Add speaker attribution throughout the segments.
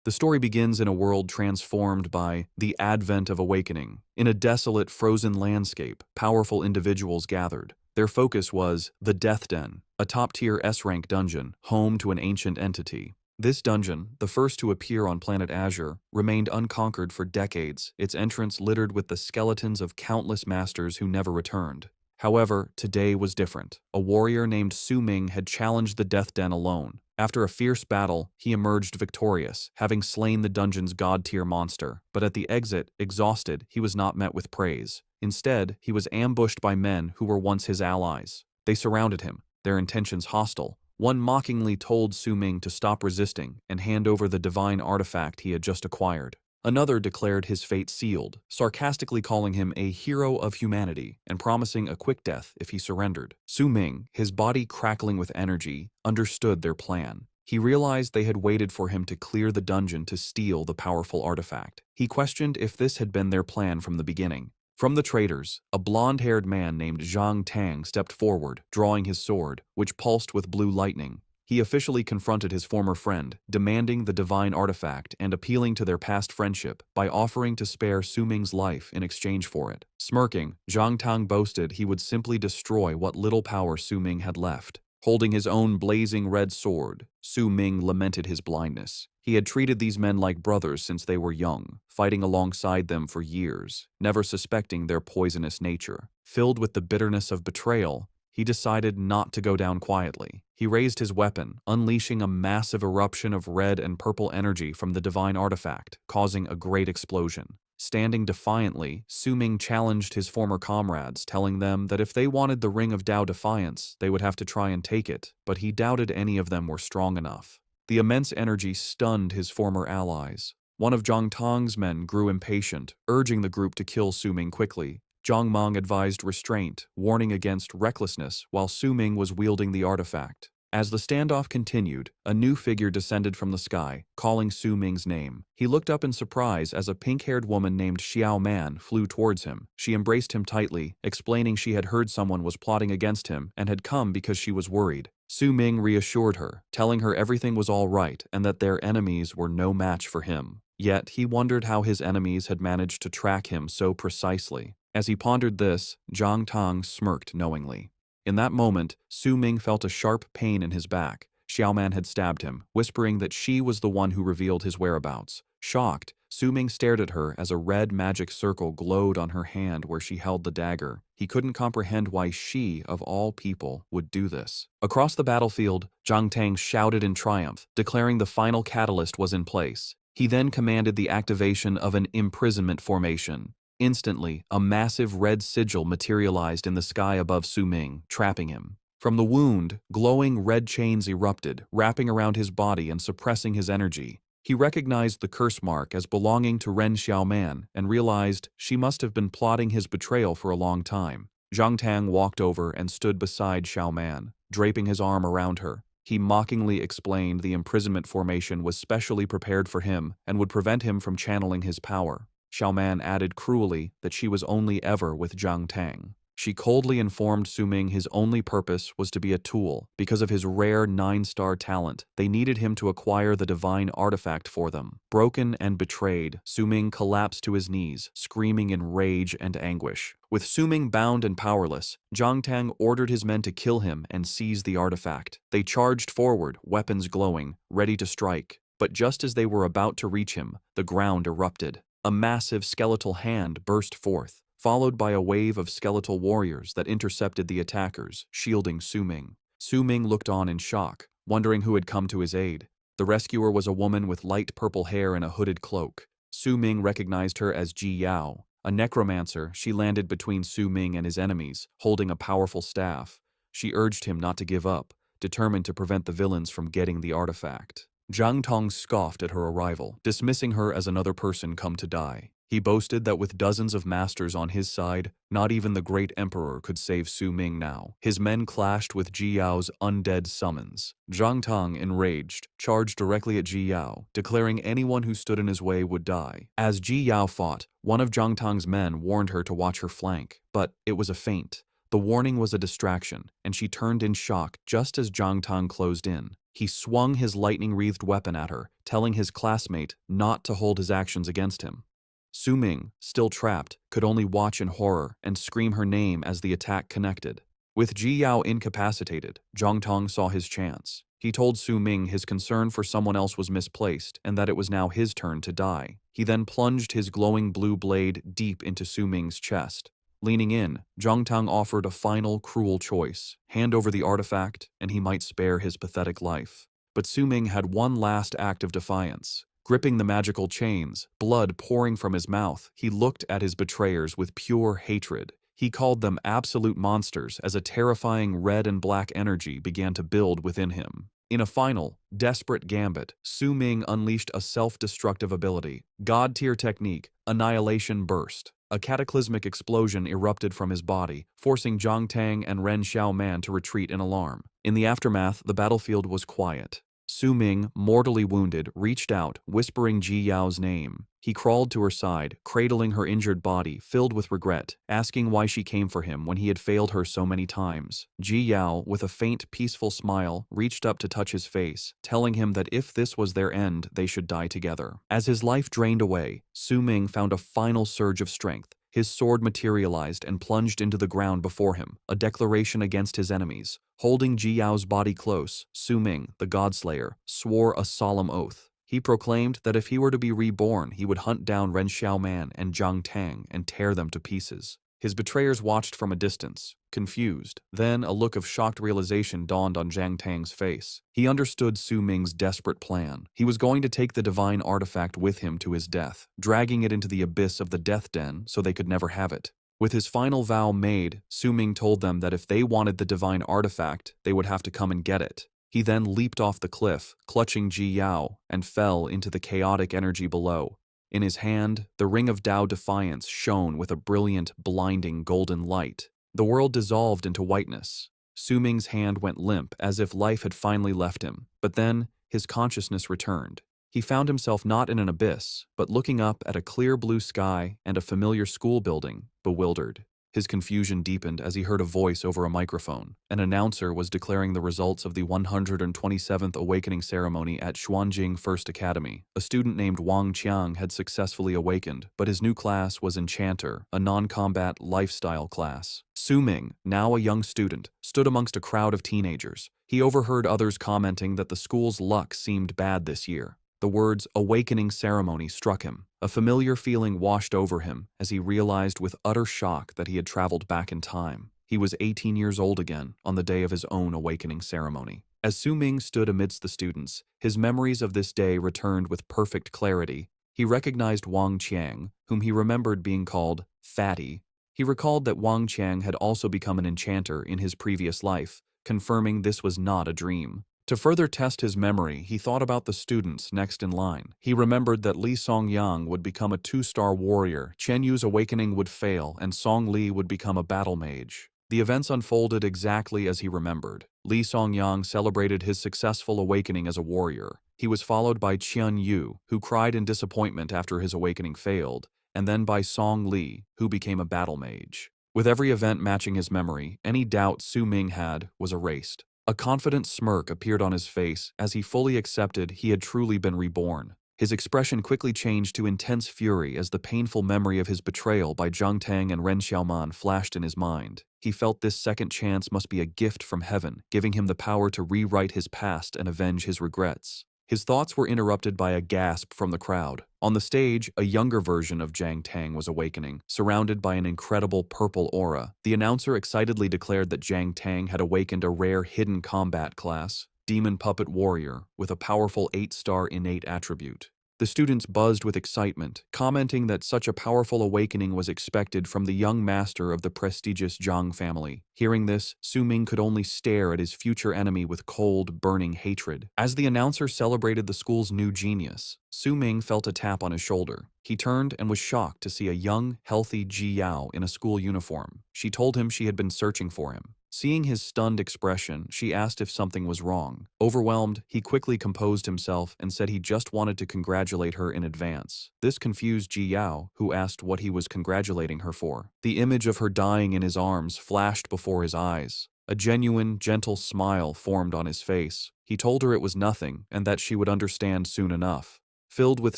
Speaker 1: The story begins in a world transformed by the advent of awakening. In a desolate, frozen landscape, powerful individuals gathered. Their focus was the Death Den, a top-tier S-rank dungeon, home to an ancient entity. This dungeon, the first to appear on planet Azure, remained unconquered for decades, its entrance littered with the skeletons of countless masters who never returned. However, today was different. A warrior named Su Ming had challenged the Death Den alone. After a fierce battle, he emerged victorious, having slain the dungeon's god-tier monster. But at the exit, exhausted, he was not met with praise. Instead, he was ambushed by men who were once his allies. They surrounded him, their intentions hostile. One mockingly told Su Ming to stop resisting and hand over the divine artifact he had just acquired. Another declared his fate sealed, sarcastically calling him a hero of humanity and promising a quick death if he surrendered. Su Ming, his body crackling with energy, understood their plan. He realized they had waited for him to clear the dungeon to steal the powerful artifact. He questioned if this had been their plan from the beginning. From the traders, a blonde-haired man named Zhang Tang stepped forward, drawing his sword, which pulsed with blue lightning. He officially confronted his former friend, demanding the divine artifact and appealing to their past friendship by offering to spare Su Ming's life in exchange for it. Smirking, Zhang Tang boasted he would simply destroy what little power Su Ming had left. Holding his own blazing red sword, Su Ming lamented his blindness. He had treated these men like brothers since they were young, fighting alongside them for years, never suspecting their poisonous nature. Filled with the bitterness of betrayal, he decided not to go down quietly. He raised his weapon, unleashing a massive eruption of red and purple energy from the divine artifact, causing a great explosion. Standing defiantly, Su Ming challenged his former comrades, telling them that if they wanted the Ring of Tao Defiance, they would have to try and take it, but he doubted any of them were strong enough. The immense energy stunned his former allies. One of Zhang Tang's men grew impatient, urging the group to kill Su Ming quickly. Zhang Mang advised restraint, warning against recklessness while Su Ming was wielding the artifact. As the standoff continued, a new figure descended from the sky, calling Su Ming's name. He looked up in surprise as a pink-haired woman named Xiao Man flew towards him. She embraced him tightly, explaining she had heard someone was plotting against him and had come because she was worried. Su Ming reassured her, telling her everything was all right and that their enemies were no match for him. Yet he wondered how his enemies had managed to track him so precisely. As he pondered this, Zhang Tang smirked knowingly. In that moment, Su Ming felt a sharp pain in his back. Xiao Man had stabbed him, whispering that she was the one who revealed his whereabouts. Shocked, Su Ming stared at her as a red magic circle glowed on her hand where she held the dagger. He couldn't comprehend why she, of all people, would do this. Across the battlefield, Zhang Tang shouted in triumph, declaring the final catalyst was in place. He then commanded the activation of an imprisonment formation. Instantly, a massive red sigil materialized in the sky above Su Ming, trapping him. From the wound, glowing red chains erupted, wrapping around his body and suppressing his energy. He recognized the curse mark as belonging to Ren Xiaoman and realized she must have been plotting his betrayal for a long time. Zhang Tang walked over and stood beside Xiaoman, draping his arm around her. He mockingly explained the imprisonment formation was specially prepared for him and would prevent him from channeling his power. Xiaoman added cruelly that she was only ever with Zhang Tang. She coldly informed Su Ming his only purpose was to be a tool. Because of his rare 9-star talent, they needed him to acquire the divine artifact for them. Broken and betrayed, Su Ming collapsed to his knees, screaming in rage and anguish. With Su Ming bound and powerless, Zhang Tang ordered his men to kill him and seize the artifact. They charged forward, weapons glowing, ready to strike. But just as they were about to reach him, the ground erupted. A massive skeletal hand burst forth, followed by a wave of skeletal warriors that intercepted the attackers, shielding Su Ming. Su Ming looked on in shock, wondering who had come to his aid. The rescuer was a woman with light purple hair and a hooded cloak. Su Ming recognized her as Ji Yao. A necromancer, she landed between Su Ming and his enemies, holding a powerful staff. She urged him not to give up, determined to prevent the villains from getting the artifact. Zhang Tong scoffed at her arrival, dismissing her as another person come to die. He boasted that with dozens of masters on his side, not even the great emperor could save Su Ming now. His men clashed with Ji Yao's undead summons. Zhang Tong, enraged, charged directly at Ji Yao, declaring anyone who stood in his way would die. As Ji Yao fought, one of Zhang Tong's men warned her to watch her flank, but it was a feint. The warning was a distraction, and she turned in shock just as Zhang Tong closed in. He swung his lightning-wreathed weapon at her, telling his classmate not to hold his actions against him. Su Ming, still trapped, could only watch in horror and scream her name as the attack connected. With Ji Yao incapacitated, Zhang Tong saw his chance. He told Su Ming his concern for someone else was misplaced and that it was now his turn to die. He then plunged his glowing blue blade deep into Su Ming's chest. Leaning in, Zhang Tong offered a final, cruel choice: hand over the artifact, and he might spare his pathetic life. But Su Ming had one last act of defiance. Gripping the magical chains, blood pouring from his mouth, he looked at his betrayers with pure hatred. He called them absolute monsters as a terrifying red and black energy began to build within him. In a final, desperate gambit, Su Ming unleashed a self-destructive ability, God-tier technique, Annihilation Burst. A cataclysmic explosion erupted from his body, forcing Zhang Tang and Ren Xiaoman to retreat in alarm. In the aftermath, the battlefield was quiet. Su Ming, mortally wounded, reached out, whispering Ji Yao's name. He crawled to her side, cradling her injured body, filled with regret, asking why she came for him when he had failed her so many times. Ji Yao, with a faint, peaceful smile, reached up to touch his face, telling him that if this was their end, they should die together. As his life drained away, Su Ming found a final surge of strength. His sword materialized and plunged into the ground before him, a declaration against his enemies. Holding Ji Yao's body close, Su Ming, the Godslayer, swore a solemn oath. He proclaimed that if he were to be reborn, he would hunt down Ren Xiaoman and Zhang Tang and tear them to pieces. His betrayers watched from a distance, confused. Then a look of shocked realization dawned on Zhang Tang's face. He understood Su Ming's desperate plan. He was going to take the divine artifact with him to his death, dragging it into the abyss of the Death Den so they could never have it. With his final vow made, Su Ming told them that if they wanted the divine artifact, they would have to come and get it. He then leaped off the cliff, clutching Ji Yao, and fell into the chaotic energy below. In his hand, the ring of Tao Defiance shone with a brilliant, blinding golden light. The world dissolved into whiteness. Su Ming's hand went limp as if life had finally left him, but then his consciousness returned. He found himself not in an abyss, but looking up at a clear blue sky and a familiar school building, bewildered. His confusion deepened as he heard a voice over a microphone. An announcer was declaring the results of the 127th Awakening Ceremony at Xuanjing First Academy. A student named Wang Qiang had successfully awakened, but his new class was Enchanter, a non-combat lifestyle class. Su Ming, now a young student, stood amongst a crowd of teenagers. He overheard others commenting that the school's luck seemed bad this year. The words "awakening ceremony" struck him. A familiar feeling washed over him as he realized with utter shock that he had traveled back in time. He was 18 years old again on the day of his own awakening ceremony. As Su Ming stood amidst the students, his memories of this day returned with perfect clarity. He recognized Wang Qiang, whom he remembered being called Fatty. He recalled that Wang Qiang had also become an enchanter in his previous life, confirming this was not a dream. To further test his memory, he thought about the students next in line. He remembered that Li Songyang would become a 2-star warrior, Chen Yu's awakening would fail, and Song Li would become a battle mage. The events unfolded exactly as he remembered. Li Songyang celebrated his successful awakening as a warrior. He was followed by Chen Yu, who cried in disappointment after his awakening failed, and then by Song Li, who became a battle mage. With every event matching his memory, any doubt Su Ming had was erased. A confident smirk appeared on his face as he fully accepted he had truly been reborn. His expression quickly changed to intense fury as the painful memory of his betrayal by Zhang Tang and Ren Xiaoman flashed in his mind. He felt this second chance must be a gift from heaven, giving him the power to rewrite his past and avenge his regrets. His thoughts were interrupted by a gasp from the crowd. On the stage, a younger version of Zhang Tang was awakening, surrounded by an incredible purple aura. The announcer excitedly declared that Zhang Tang had awakened a rare hidden combat class, Demon Puppet Warrior, with a powerful 8-star innate attribute. The students buzzed with excitement, commenting that such a powerful awakening was expected from the young master of the prestigious Zhang family. Hearing this, Su Ming could only stare at his future enemy with cold, burning hatred. As the announcer celebrated the school's new genius, Su Ming felt a tap on his shoulder. He turned and was shocked to see a young, healthy Ji Yao in a school uniform. She told him she had been searching for him. Seeing his stunned expression, she asked if something was wrong. Overwhelmed, he quickly composed himself and said he just wanted to congratulate her in advance. This confused Ji Yao, who asked what he was congratulating her for. The image of her dying in his arms flashed before his eyes. A genuine, gentle smile formed on his face. He told her it was nothing and that she would understand soon enough. Filled with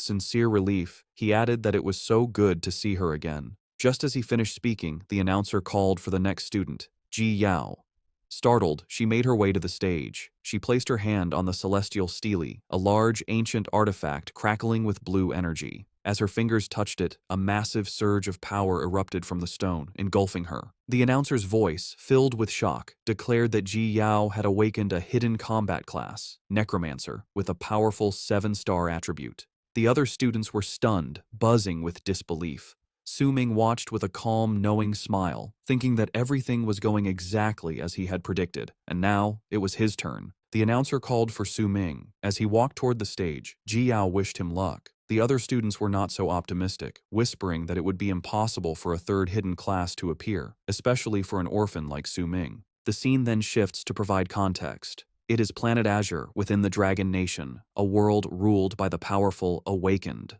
Speaker 1: sincere relief, he added that it was so good to see her again. Just as he finished speaking, the announcer called for the next student, Ji Yao. Startled, she made her way to the stage. She placed her hand on the celestial stele, a large, ancient artifact crackling with blue energy. As her fingers touched it, a massive surge of power erupted from the stone, engulfing her. The announcer's voice, filled with shock, declared that Ji Yao had awakened a hidden combat class, Necromancer, with a powerful 7-star attribute. The other students were stunned, buzzing with disbelief. Su Ming watched with a calm, knowing smile, thinking that everything was going exactly as he had predicted, and now it was his turn. The announcer called for Su Ming. As he walked toward the stage, Ji Yao wished him luck. The other students were not so optimistic, whispering that it would be impossible for a third hidden class to appear, especially for an orphan like Su Ming. The scene then shifts to provide context. It is Planet Azure within the Dragon Nation, a world ruled by the powerful Awakened.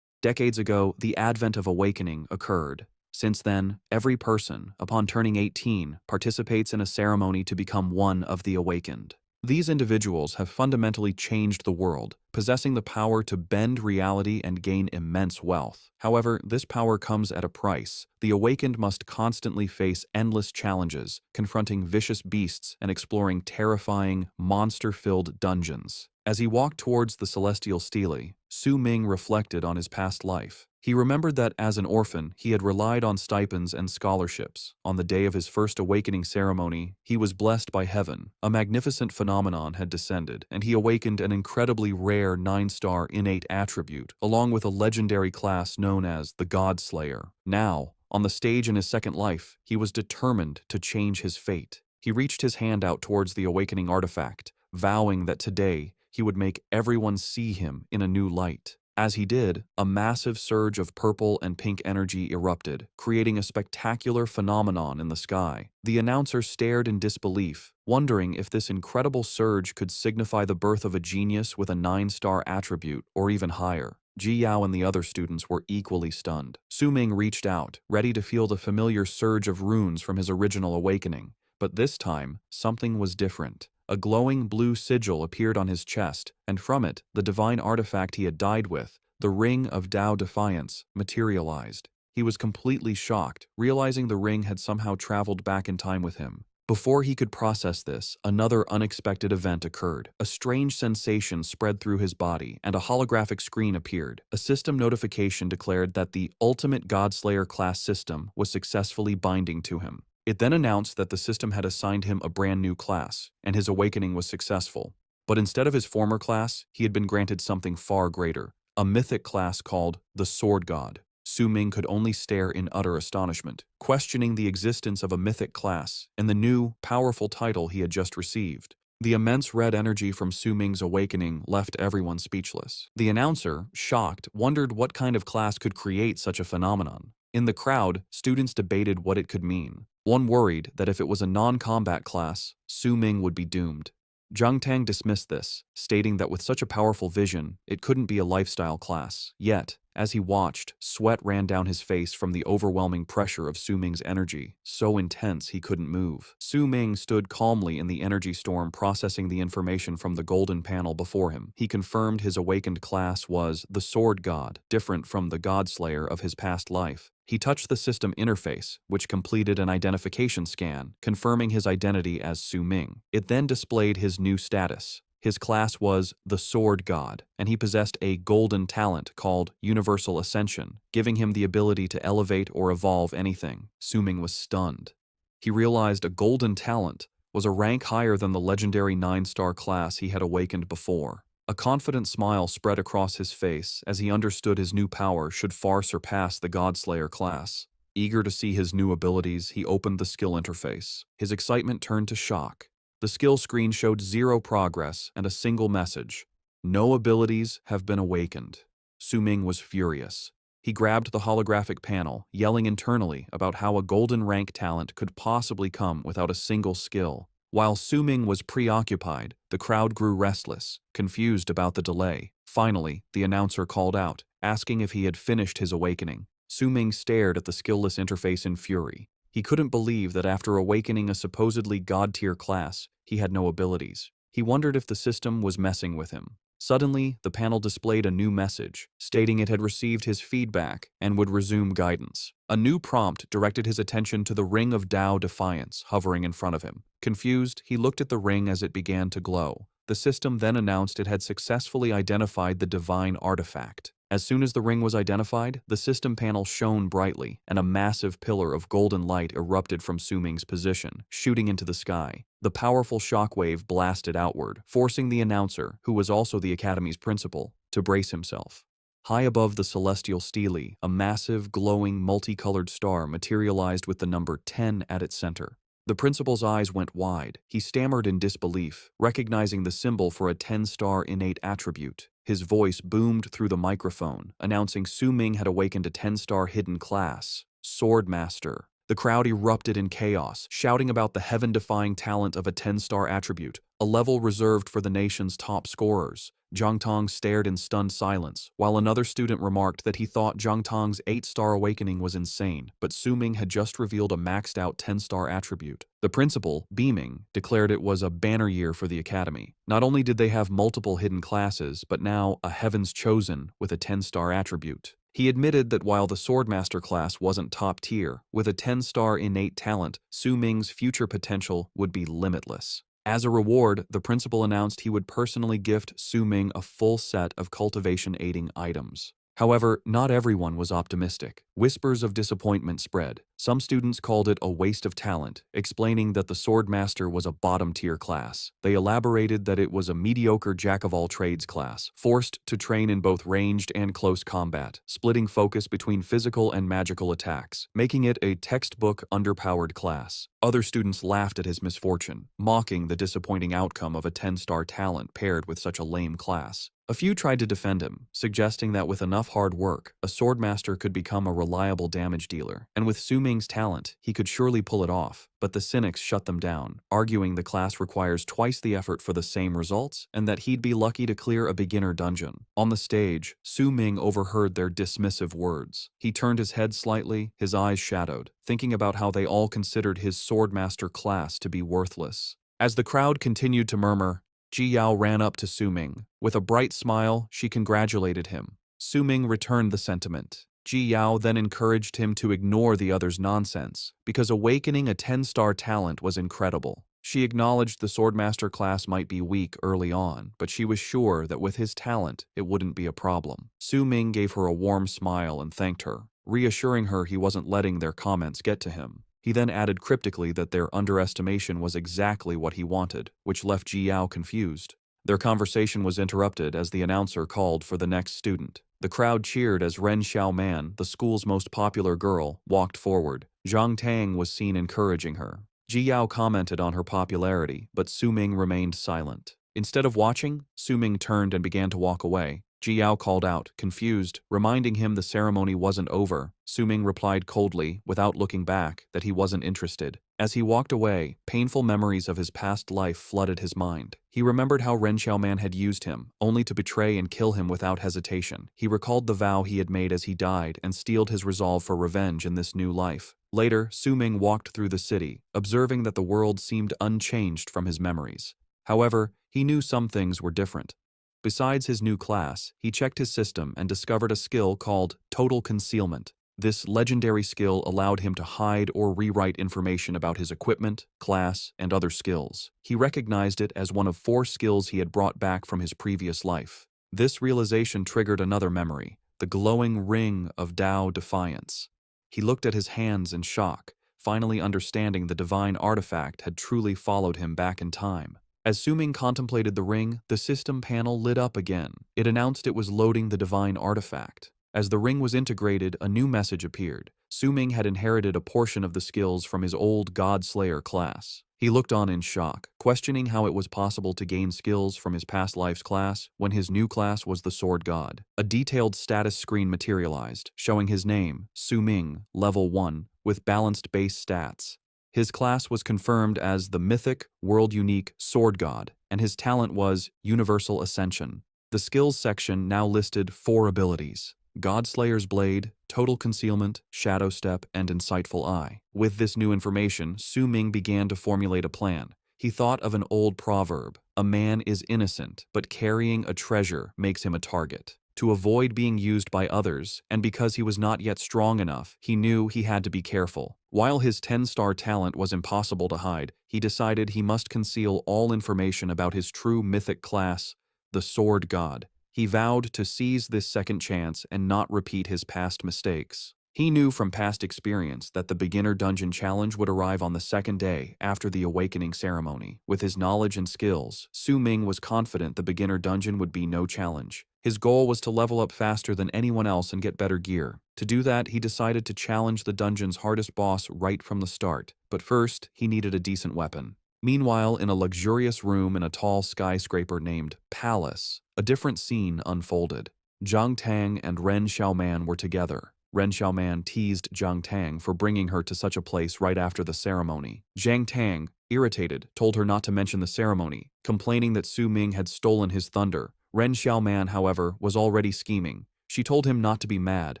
Speaker 1: Decades ago, the advent of awakening occurred. Since then, every person, upon turning 18, participates in a ceremony to become one of the awakened. These individuals have fundamentally changed the world, possessing the power to bend reality and gain immense wealth. However, this power comes at a price. The awakened must constantly face endless challenges, confronting vicious beasts and exploring terrifying, monster-filled dungeons. As he walked towards the celestial stele, Su Ming reflected on his past life. He remembered that as an orphan, he had relied on stipends and scholarships. On the day of his first awakening ceremony, he was blessed by heaven. A magnificent phenomenon had descended, and he awakened an incredibly rare 9-star innate attribute, along with a legendary class known as the God Slayer. Now, on the stage in his second life, he was determined to change his fate. He reached his hand out towards the awakening artifact, vowing that today he would make everyone see him in a new light. As he did, a massive surge of purple and pink energy erupted, creating a spectacular phenomenon in the sky. The announcer stared in disbelief, wondering if this incredible surge could signify the birth of a genius with a 9-star attribute or even higher. Ji Yao and the other students were equally stunned. Su Ming reached out, ready to feel the familiar surge of runes from his original awakening. But this time, something was different. A glowing blue sigil appeared on his chest, and from it, the divine artifact he had died with, the Ring of Tao Defiance, materialized. He was completely shocked, realizing the ring had somehow traveled back in time with him. Before he could process this, another unexpected event occurred. A strange sensation spread through his body, and a holographic screen appeared. A system notification declared that the Ultimate Godslayer class system was successfully binding to him. It then announced that the system had assigned him a brand new class, and his awakening was successful. But instead of his former class, he had been granted something far greater, a mythic class called the Sword God. Su Ming could only stare in utter astonishment, questioning the existence of a mythic class and the new, powerful title he had just received. The immense red energy from Su Ming's awakening left everyone speechless. The announcer, shocked, wondered what kind of class could create such a phenomenon. In the crowd, students debated what it could mean. One worried that if it was a non-combat class, Su Ming would be doomed. Zhang Tang dismissed this, stating that with such a powerful vision, it couldn't be a lifestyle class. Yet, as he watched, sweat ran down his face from the overwhelming pressure of Su Ming's energy, so intense he couldn't move. Su Ming stood calmly in the energy storm, processing the information from the golden panel before him. He confirmed his awakened class was the Sword God, different from the Godslayer of his past life. He touched the system interface, which completed an identification scan, confirming his identity as Su Ming. It then displayed his new status. His class was the Sword God, and he possessed a golden talent called Universal Ascension, giving him the ability to elevate or evolve anything. Su Ming was stunned. He realized a golden talent was a rank higher than the legendary 9-star class he had awakened before. A confident smile spread across his face as he understood his new power should far surpass the Godslayer class. Eager to see his new abilities, he opened the skill interface. His excitement turned to shock. The skill screen showed 0 progress and a single message: "No abilities have been awakened." Su Ming was furious. He grabbed the holographic panel, yelling internally about how a golden rank talent could possibly come without a single skill. While Su Ming was preoccupied, the crowd grew restless, confused about the delay. Finally, the announcer called out, asking if he had finished his awakening. Su Ming stared at the skillless interface in fury. He couldn't believe that after awakening a supposedly god-tier class, he had no abilities. He wondered if the system was messing with him. Suddenly, the panel displayed a new message, stating it had received his feedback and would resume guidance. A new prompt directed his attention to the ring of Tao Defiance hovering in front of him. Confused, he looked at the ring as it began to glow. The system then announced it had successfully identified the divine artifact. As soon as the ring was identified, the system panel shone brightly, and a massive pillar of golden light erupted from Suming's position, shooting into the sky. The powerful shockwave blasted outward, forcing the announcer, who was also the Academy's principal, to brace himself. High above the celestial stele, a massive, glowing, multicolored star materialized with the number 10 at its center. The principal's eyes went wide. He stammered in disbelief, recognizing the symbol for a 10-star innate attribute. His voice boomed through the microphone, announcing Suming had awakened a 10-star hidden class, Swordmaster. The crowd erupted in chaos, shouting about the heaven-defying talent of a 10-star attribute, a level reserved for the nation's top scorers. Zhang Tong stared in stunned silence, while another student remarked that he thought Zhang Tong's 8-star awakening was insane, but Suming had just revealed a maxed-out 10-star attribute. The principal, beaming, declared it was a banner year for the Academy. Not only did they have multiple hidden classes, but now a Heaven's Chosen with a 10-star attribute. He admitted that while the Swordmaster class wasn't top tier, with a 10-star innate talent, Suming's future potential would be limitless. As a reward, the principal announced he would personally gift Suming a full set of cultivation-aiding items. However, not everyone was optimistic. Whispers of disappointment spread. Some students called it a waste of talent, explaining that the Swordmaster was a bottom-tier class. They elaborated that it was a mediocre jack-of-all-trades class, forced to train in both ranged and close combat, splitting focus between physical and magical attacks, making it a textbook underpowered class. Other students laughed at his misfortune, mocking the disappointing outcome of a 10-star talent paired with such a lame class. A few tried to defend him, suggesting that with enough hard work, a Swordmaster could become a reliable damage dealer, and with Suming's talent, he could surely pull it off. But the cynics shut them down, arguing the class requires twice the effort for the same results, and that he'd be lucky to clear a beginner dungeon. On the stage, Suming overheard their dismissive words. He turned his head slightly, his eyes shadowed, thinking about how they all considered his Swordmaster class to be worthless. As the crowd continued to murmur, Ji Yao ran up to Suming. With a bright smile, she congratulated him. Suming returned the sentiment. Ji Yao then encouraged him to ignore the other's nonsense, because awakening a 10-star talent was incredible. She acknowledged the Swordmaster class might be weak early on, but she was sure that with his talent, it wouldn't be a problem. Suming gave her a warm smile and thanked her, reassuring her he wasn't letting their comments get to him. He then added cryptically that their underestimation was exactly what he wanted, which left Ji Yao confused. Their conversation was interrupted as the announcer called for the next student. The crowd cheered as Ren Xiaoman, the school's most popular girl, walked forward. Zhang Tang was seen encouraging her. Ji Yao commented on her popularity, but Suming remained silent. Instead of watching, Suming turned and began to walk away. Ji Yao called out, confused, reminding him the ceremony wasn't over. Suming replied coldly, without looking back, that he wasn't interested. As he walked away, painful memories of his past life flooded his mind. He remembered how Ren Xiaoman had used him, only to betray and kill him without hesitation. He recalled the vow he had made as he died and steeled his resolve for revenge in this new life. Later, Suming walked through the city, observing that the world seemed unchanged from his memories. However, he knew some things were different. Besides his new class, he checked his system and discovered a skill called Total Concealment. This legendary skill allowed him to hide or rewrite information about his equipment, class, and other skills. He recognized it as one of 4 skills he had brought back from his previous life. This realization triggered another memory, the glowing ring of Tao Defiance. He looked at his hands in shock, finally understanding the divine artifact had truly followed him back in time. As Suming contemplated the ring, the system panel lit up again. It announced it was loading the divine artifact. As the ring was integrated, a new message appeared. Suming had inherited a portion of the skills from his old God Slayer class. He looked on in shock, questioning how it was possible to gain skills from his past life's class when his new class was the Sword God. A detailed status screen materialized, showing his name, Suming, level 1, with balanced base stats. His class was confirmed as the mythic, world-unique Sword God, and his talent was Universal Ascension. The skills section now listed 4 abilities: Godslayer's Blade, total concealment, shadow step, and insightful eye. With this new information, Su Ming began to formulate a plan. He thought of an old proverb, "A man is innocent, but carrying a treasure makes him a target." To avoid being used by others, and because he was not yet strong enough, he knew he had to be careful. While his 10-star talent was impossible to hide, he decided he must conceal all information about his true mythic class, the Sword God. He vowed to seize this second chance and not repeat his past mistakes. He knew from past experience that the beginner dungeon challenge would arrive on the second day after the awakening ceremony. With his knowledge and skills, Su Ming was confident the beginner dungeon would be no challenge. His goal was to level up faster than anyone else and get better gear. To do that, he decided to challenge the dungeon's hardest boss right from the start. But first, he needed a decent weapon. Meanwhile, in a luxurious room in a tall skyscraper named Palace, a different scene unfolded. Jiang Tang and Ren Xiaoman were together. Ren Xiaoman teased Jiang Tang for bringing her to such a place right after the ceremony. Jiang Tang, irritated, told her not to mention the ceremony, complaining that Su Ming had stolen his thunder. Ren Xiaoman, however, was already scheming. She told him not to be mad,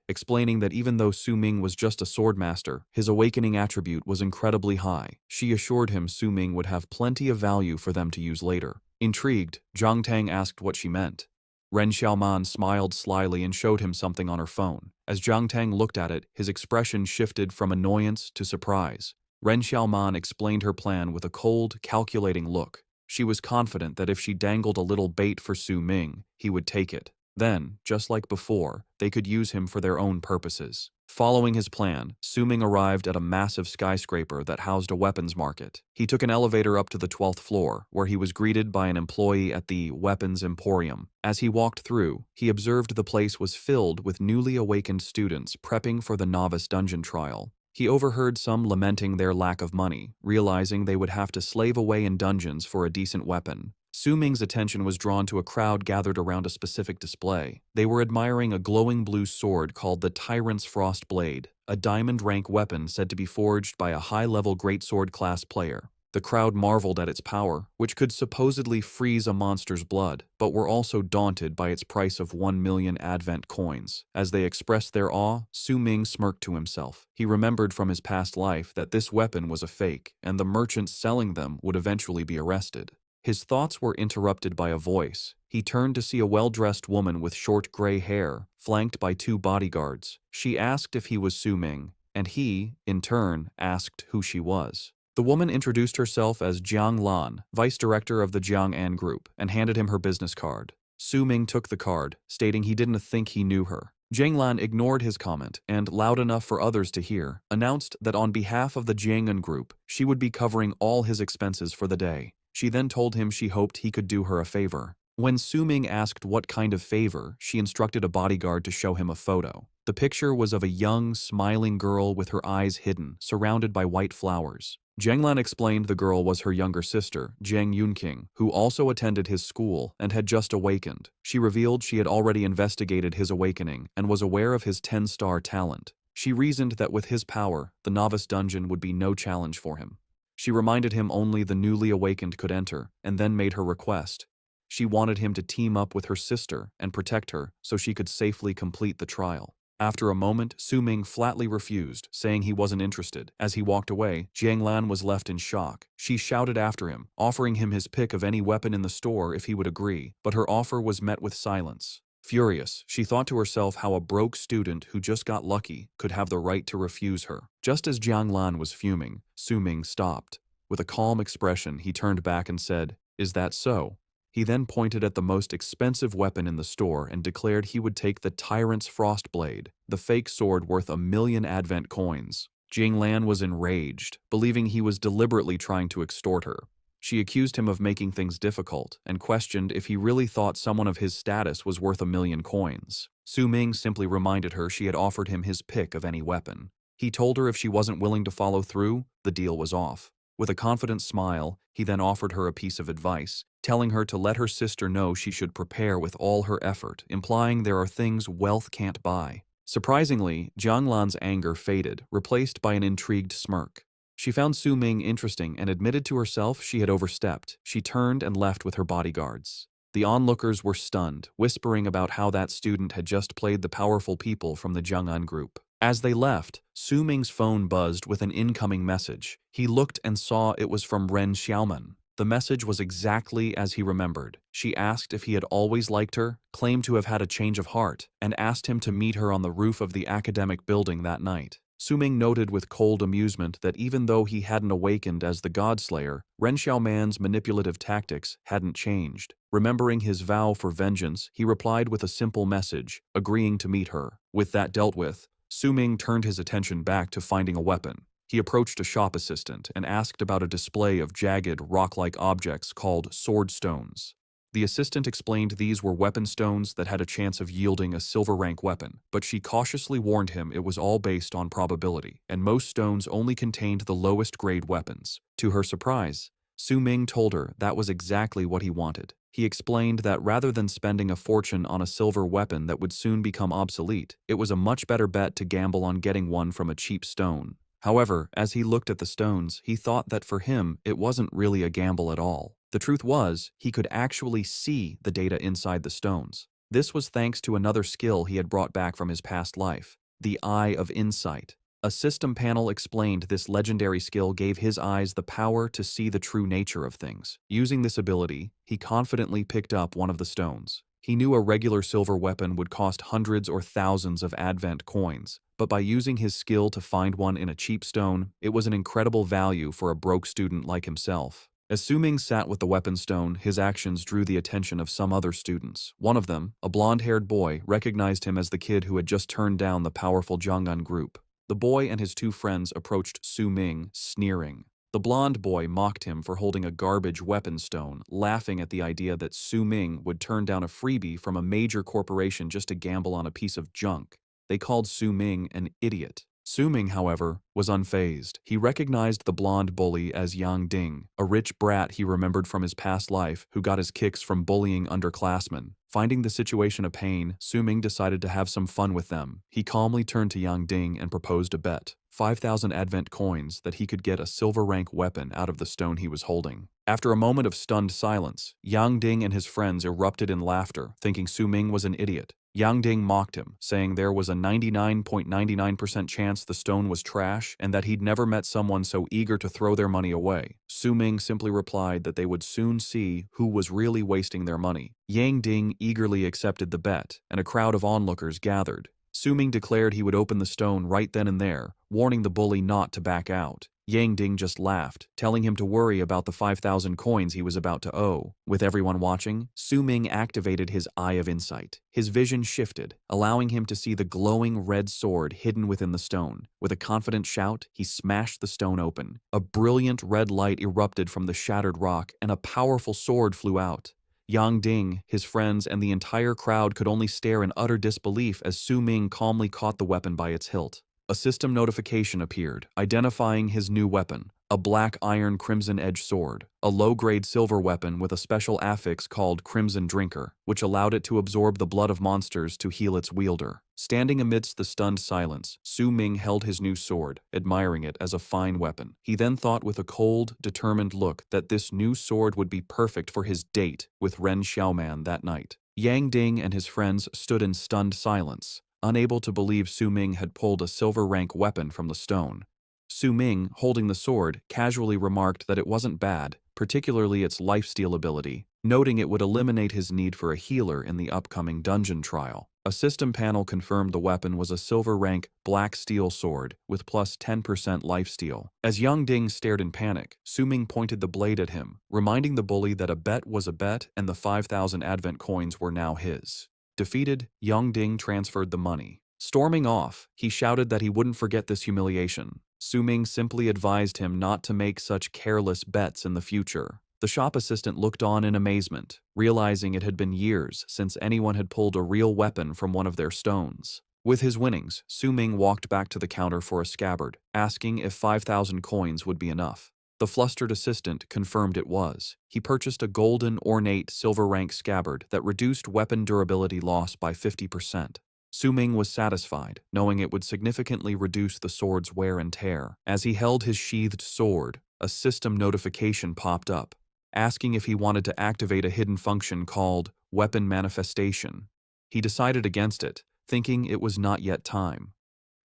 Speaker 1: explaining that even though Su Ming was just a swordmaster, his awakening attribute was incredibly high. She assured him Su Ming would have plenty of value for them to use later. Intrigued, Jiang Tang asked what she meant. Ren Xiaoman smiled slyly and showed him something on her phone. As Jiang Tang looked at it, his expression shifted from annoyance to surprise. Ren Xiaoman explained her plan with a cold, calculating look. She was confident that if she dangled a little bait for Su Ming, he would take it. Then, just like before, they could use him for their own purposes. Following his plan, Su Ming arrived at a massive skyscraper that housed a weapons market. He took an elevator up to the 12th floor, where he was greeted by an employee at the Weapons Emporium. As he walked through, he observed the place was filled with newly awakened students prepping for the novice dungeon trial. He overheard some lamenting their lack of money, realizing they would have to slave away in dungeons for a decent weapon. Su Ming's attention was drawn to a crowd gathered around a specific display. They were admiring a glowing blue sword called the Tyrant's Frost Blade, a diamond-rank weapon said to be forged by a high-level greatsword class player. The crowd marveled at its power, which could supposedly freeze a monster's blood, but were also daunted by its price of 1 million Advent coins. As they expressed their awe, Su Ming smirked to himself. He remembered from his past life that this weapon was a fake, and the merchants selling them would eventually be arrested. His thoughts were interrupted by a voice. He turned to see a well-dressed woman with short gray hair, flanked by 2 bodyguards. She asked if he was Su Ming, and he, in turn, asked who she was. The woman introduced herself as Jiang Lan, vice director of the Jiang'an Group, and handed him her business card. Su Ming took the card, stating he didn't think he knew her. Jiang Lan ignored his comment and, loud enough for others to hear, announced that on behalf of the Jiang'an Group, she would be covering all his expenses for the day. She then told him she hoped he could do her a favor. When Su Ming asked what kind of favor, she instructed a bodyguard to show him a photo. The picture was of a young, smiling girl with her eyes hidden, surrounded by white flowers. Jiang Lan explained the girl was her younger sister, Jiang Yunqing, who also attended his school and had just awakened. She revealed she had already investigated his awakening and was aware of his 10-star talent. She reasoned that with his power, the novice dungeon would be no challenge for him. She reminded him only the newly awakened could enter, and then made her request. She wanted him to team up with her sister and protect her so she could safely complete the trial. After a moment, Su Ming flatly refused, saying he wasn't interested. As he walked away, Jiang Lan was left in shock. She shouted after him, offering him his pick of any weapon in the store if he would agree, but her offer was met with silence. Furious, she thought to herself how a broke student who just got lucky could have the right to refuse her. Just as Jiang Lan was fuming, Su Ming stopped. With a calm expression, he turned back and said, "Is that so?" He then pointed at the most expensive weapon in the store and declared he would take the Tyrant's Frost Blade, the fake sword worth 1 million Advent coins. Jiang Lan was enraged, believing he was deliberately trying to extort her. She accused him of making things difficult and questioned if he really thought someone of his status was worth 1 million coins. Su Ming simply reminded her she had offered him his pick of any weapon. He told her if she wasn't willing to follow through, the deal was off. With a confident smile, he then offered her a piece of advice, telling her to let her sister know she should prepare with all her effort, implying there are things wealth can't buy. Surprisingly, Jiang Lan's anger faded, replaced by an intrigued smirk. She found Su Ming interesting and admitted to herself she had overstepped. She turned and left with her bodyguards. The onlookers were stunned, whispering about how that student had just played the powerful people from the Jung-un group. As they left, Su Ming's phone buzzed with an incoming message. He looked and saw it was from Ren Xiaoman. The message was exactly as he remembered. She asked if he had always liked her, claimed to have had a change of heart, and asked him to meet her on the roof of the academic building that night. Su Ming noted with cold amusement that even though he hadn't awakened as the Godslayer, Ren Xiaoman's manipulative tactics hadn't changed. Remembering his vow for vengeance, he replied with a simple message, agreeing to meet her. With that dealt with, Su Ming turned his attention back to finding a weapon. He approached a shop assistant and asked about a display of jagged, rock-like objects called sword stones. The assistant explained these were weapon stones that had a chance of yielding a silver rank weapon, but she cautiously warned him it was all based on probability, and most stones only contained the lowest grade weapons. To her surprise, Su Ming told her that was exactly what he wanted. He explained that rather than spending a fortune on a silver weapon that would soon become obsolete, it was a much better bet to gamble on getting one from a cheap stone. However, as he looked at the stones, he thought that for him, it wasn't really a gamble at all. The truth was, he could actually see the data inside the stones. This was thanks to another skill he had brought back from his past life, the Eye of Insight. A system panel explained this legendary skill gave his eyes the power to see the true nature of things. Using this ability, he confidently picked up one of the stones. He knew a regular silver weapon would cost hundreds or thousands of Advent coins, but by using his skill to find one in a cheap stone, it was an incredible value for a broke student like himself. As Su Ming sat with the weapon stone, his actions drew the attention of some other students. One of them, a blonde-haired boy, recognized him as the kid who had just turned down the powerful Jung-un group. The boy and his two friends approached Su Ming, sneering. The blonde boy mocked him for holding a garbage weapon stone, laughing at the idea that Su Ming would turn down a freebie from a major corporation just to gamble on a piece of junk. They called Su Ming an idiot. Su Ming, however, was unfazed. He recognized the blonde bully as Yang Ding, a rich brat he remembered from his past life who got his kicks from bullying underclassmen. Finding the situation a pain, Su Ming decided to have some fun with them. He calmly turned to Yang Ding and proposed a bet, 5,000 Advent coins, that he could get a silver rank weapon out of the stone he was holding. After a moment of stunned silence, Yang Ding and his friends erupted in laughter, thinking Su Ming was an idiot. Yang Ding mocked him, saying there was a 99.99% chance the stone was trash and that he'd never met someone so eager to throw their money away. Su Ming simply replied that they would soon see who was really wasting their money. Yang Ding eagerly accepted the bet, and a crowd of onlookers gathered. Su Ming declared he would open the stone right then and there, warning the bully not to back out. Yang Ding just laughed, telling him to worry about the 5,000 coins he was about to owe. With everyone watching, Su Ming activated his Eye of Insight. His vision shifted, allowing him to see the glowing red sword hidden within the stone. With a confident shout, he smashed the stone open. A brilliant red light erupted from the shattered rock, and a powerful sword flew out. Yang Ding, his friends, and the entire crowd could only stare in utter disbelief as Su Ming calmly caught the weapon by its hilt. A system notification appeared, identifying his new weapon, a black iron crimson-edged sword, a low-grade silver weapon with a special affix called Crimson Drinker, which allowed it to absorb the blood of monsters to heal its wielder. Standing amidst the stunned silence, Su Ming held his new sword, admiring it as a fine weapon. He then thought with a cold, determined look that this new sword would be perfect for his date with Ren Xiaoman that night. Yang Ding and his friends stood in stunned silence, unable to believe Su Ming had pulled a silver rank weapon from the stone. Su Ming, holding the sword, casually remarked that it wasn't bad, particularly its lifesteal ability, noting it would eliminate his need for a healer in the upcoming dungeon trial. A system panel confirmed the weapon was a silver rank black steel sword with plus 10% lifesteal. As Yang Ding stared in panic, Su Ming pointed the blade at him, reminding the bully that a bet was a bet and the 5,000 Advent coins were now his. Defeated, Yang Ding transferred the money. Storming off, he shouted that he wouldn't forget this humiliation. Su Ming simply advised him not to make such careless bets in the future. The shop assistant looked on in amazement, realizing it had been years since anyone had pulled a real weapon from one of their stones. With his winnings, Su Ming walked back to the counter for a scabbard, asking if 5,000 coins would be enough. The flustered assistant confirmed it was. He purchased a golden, ornate, silver-rank scabbard that reduced weapon durability loss by 50%. Su Ming was satisfied, knowing it would significantly reduce the sword's wear and tear. As he held his sheathed sword, a system notification popped up. asking if he wanted to activate a hidden function called weapon manifestation. He decided against it, thinking it was not yet time.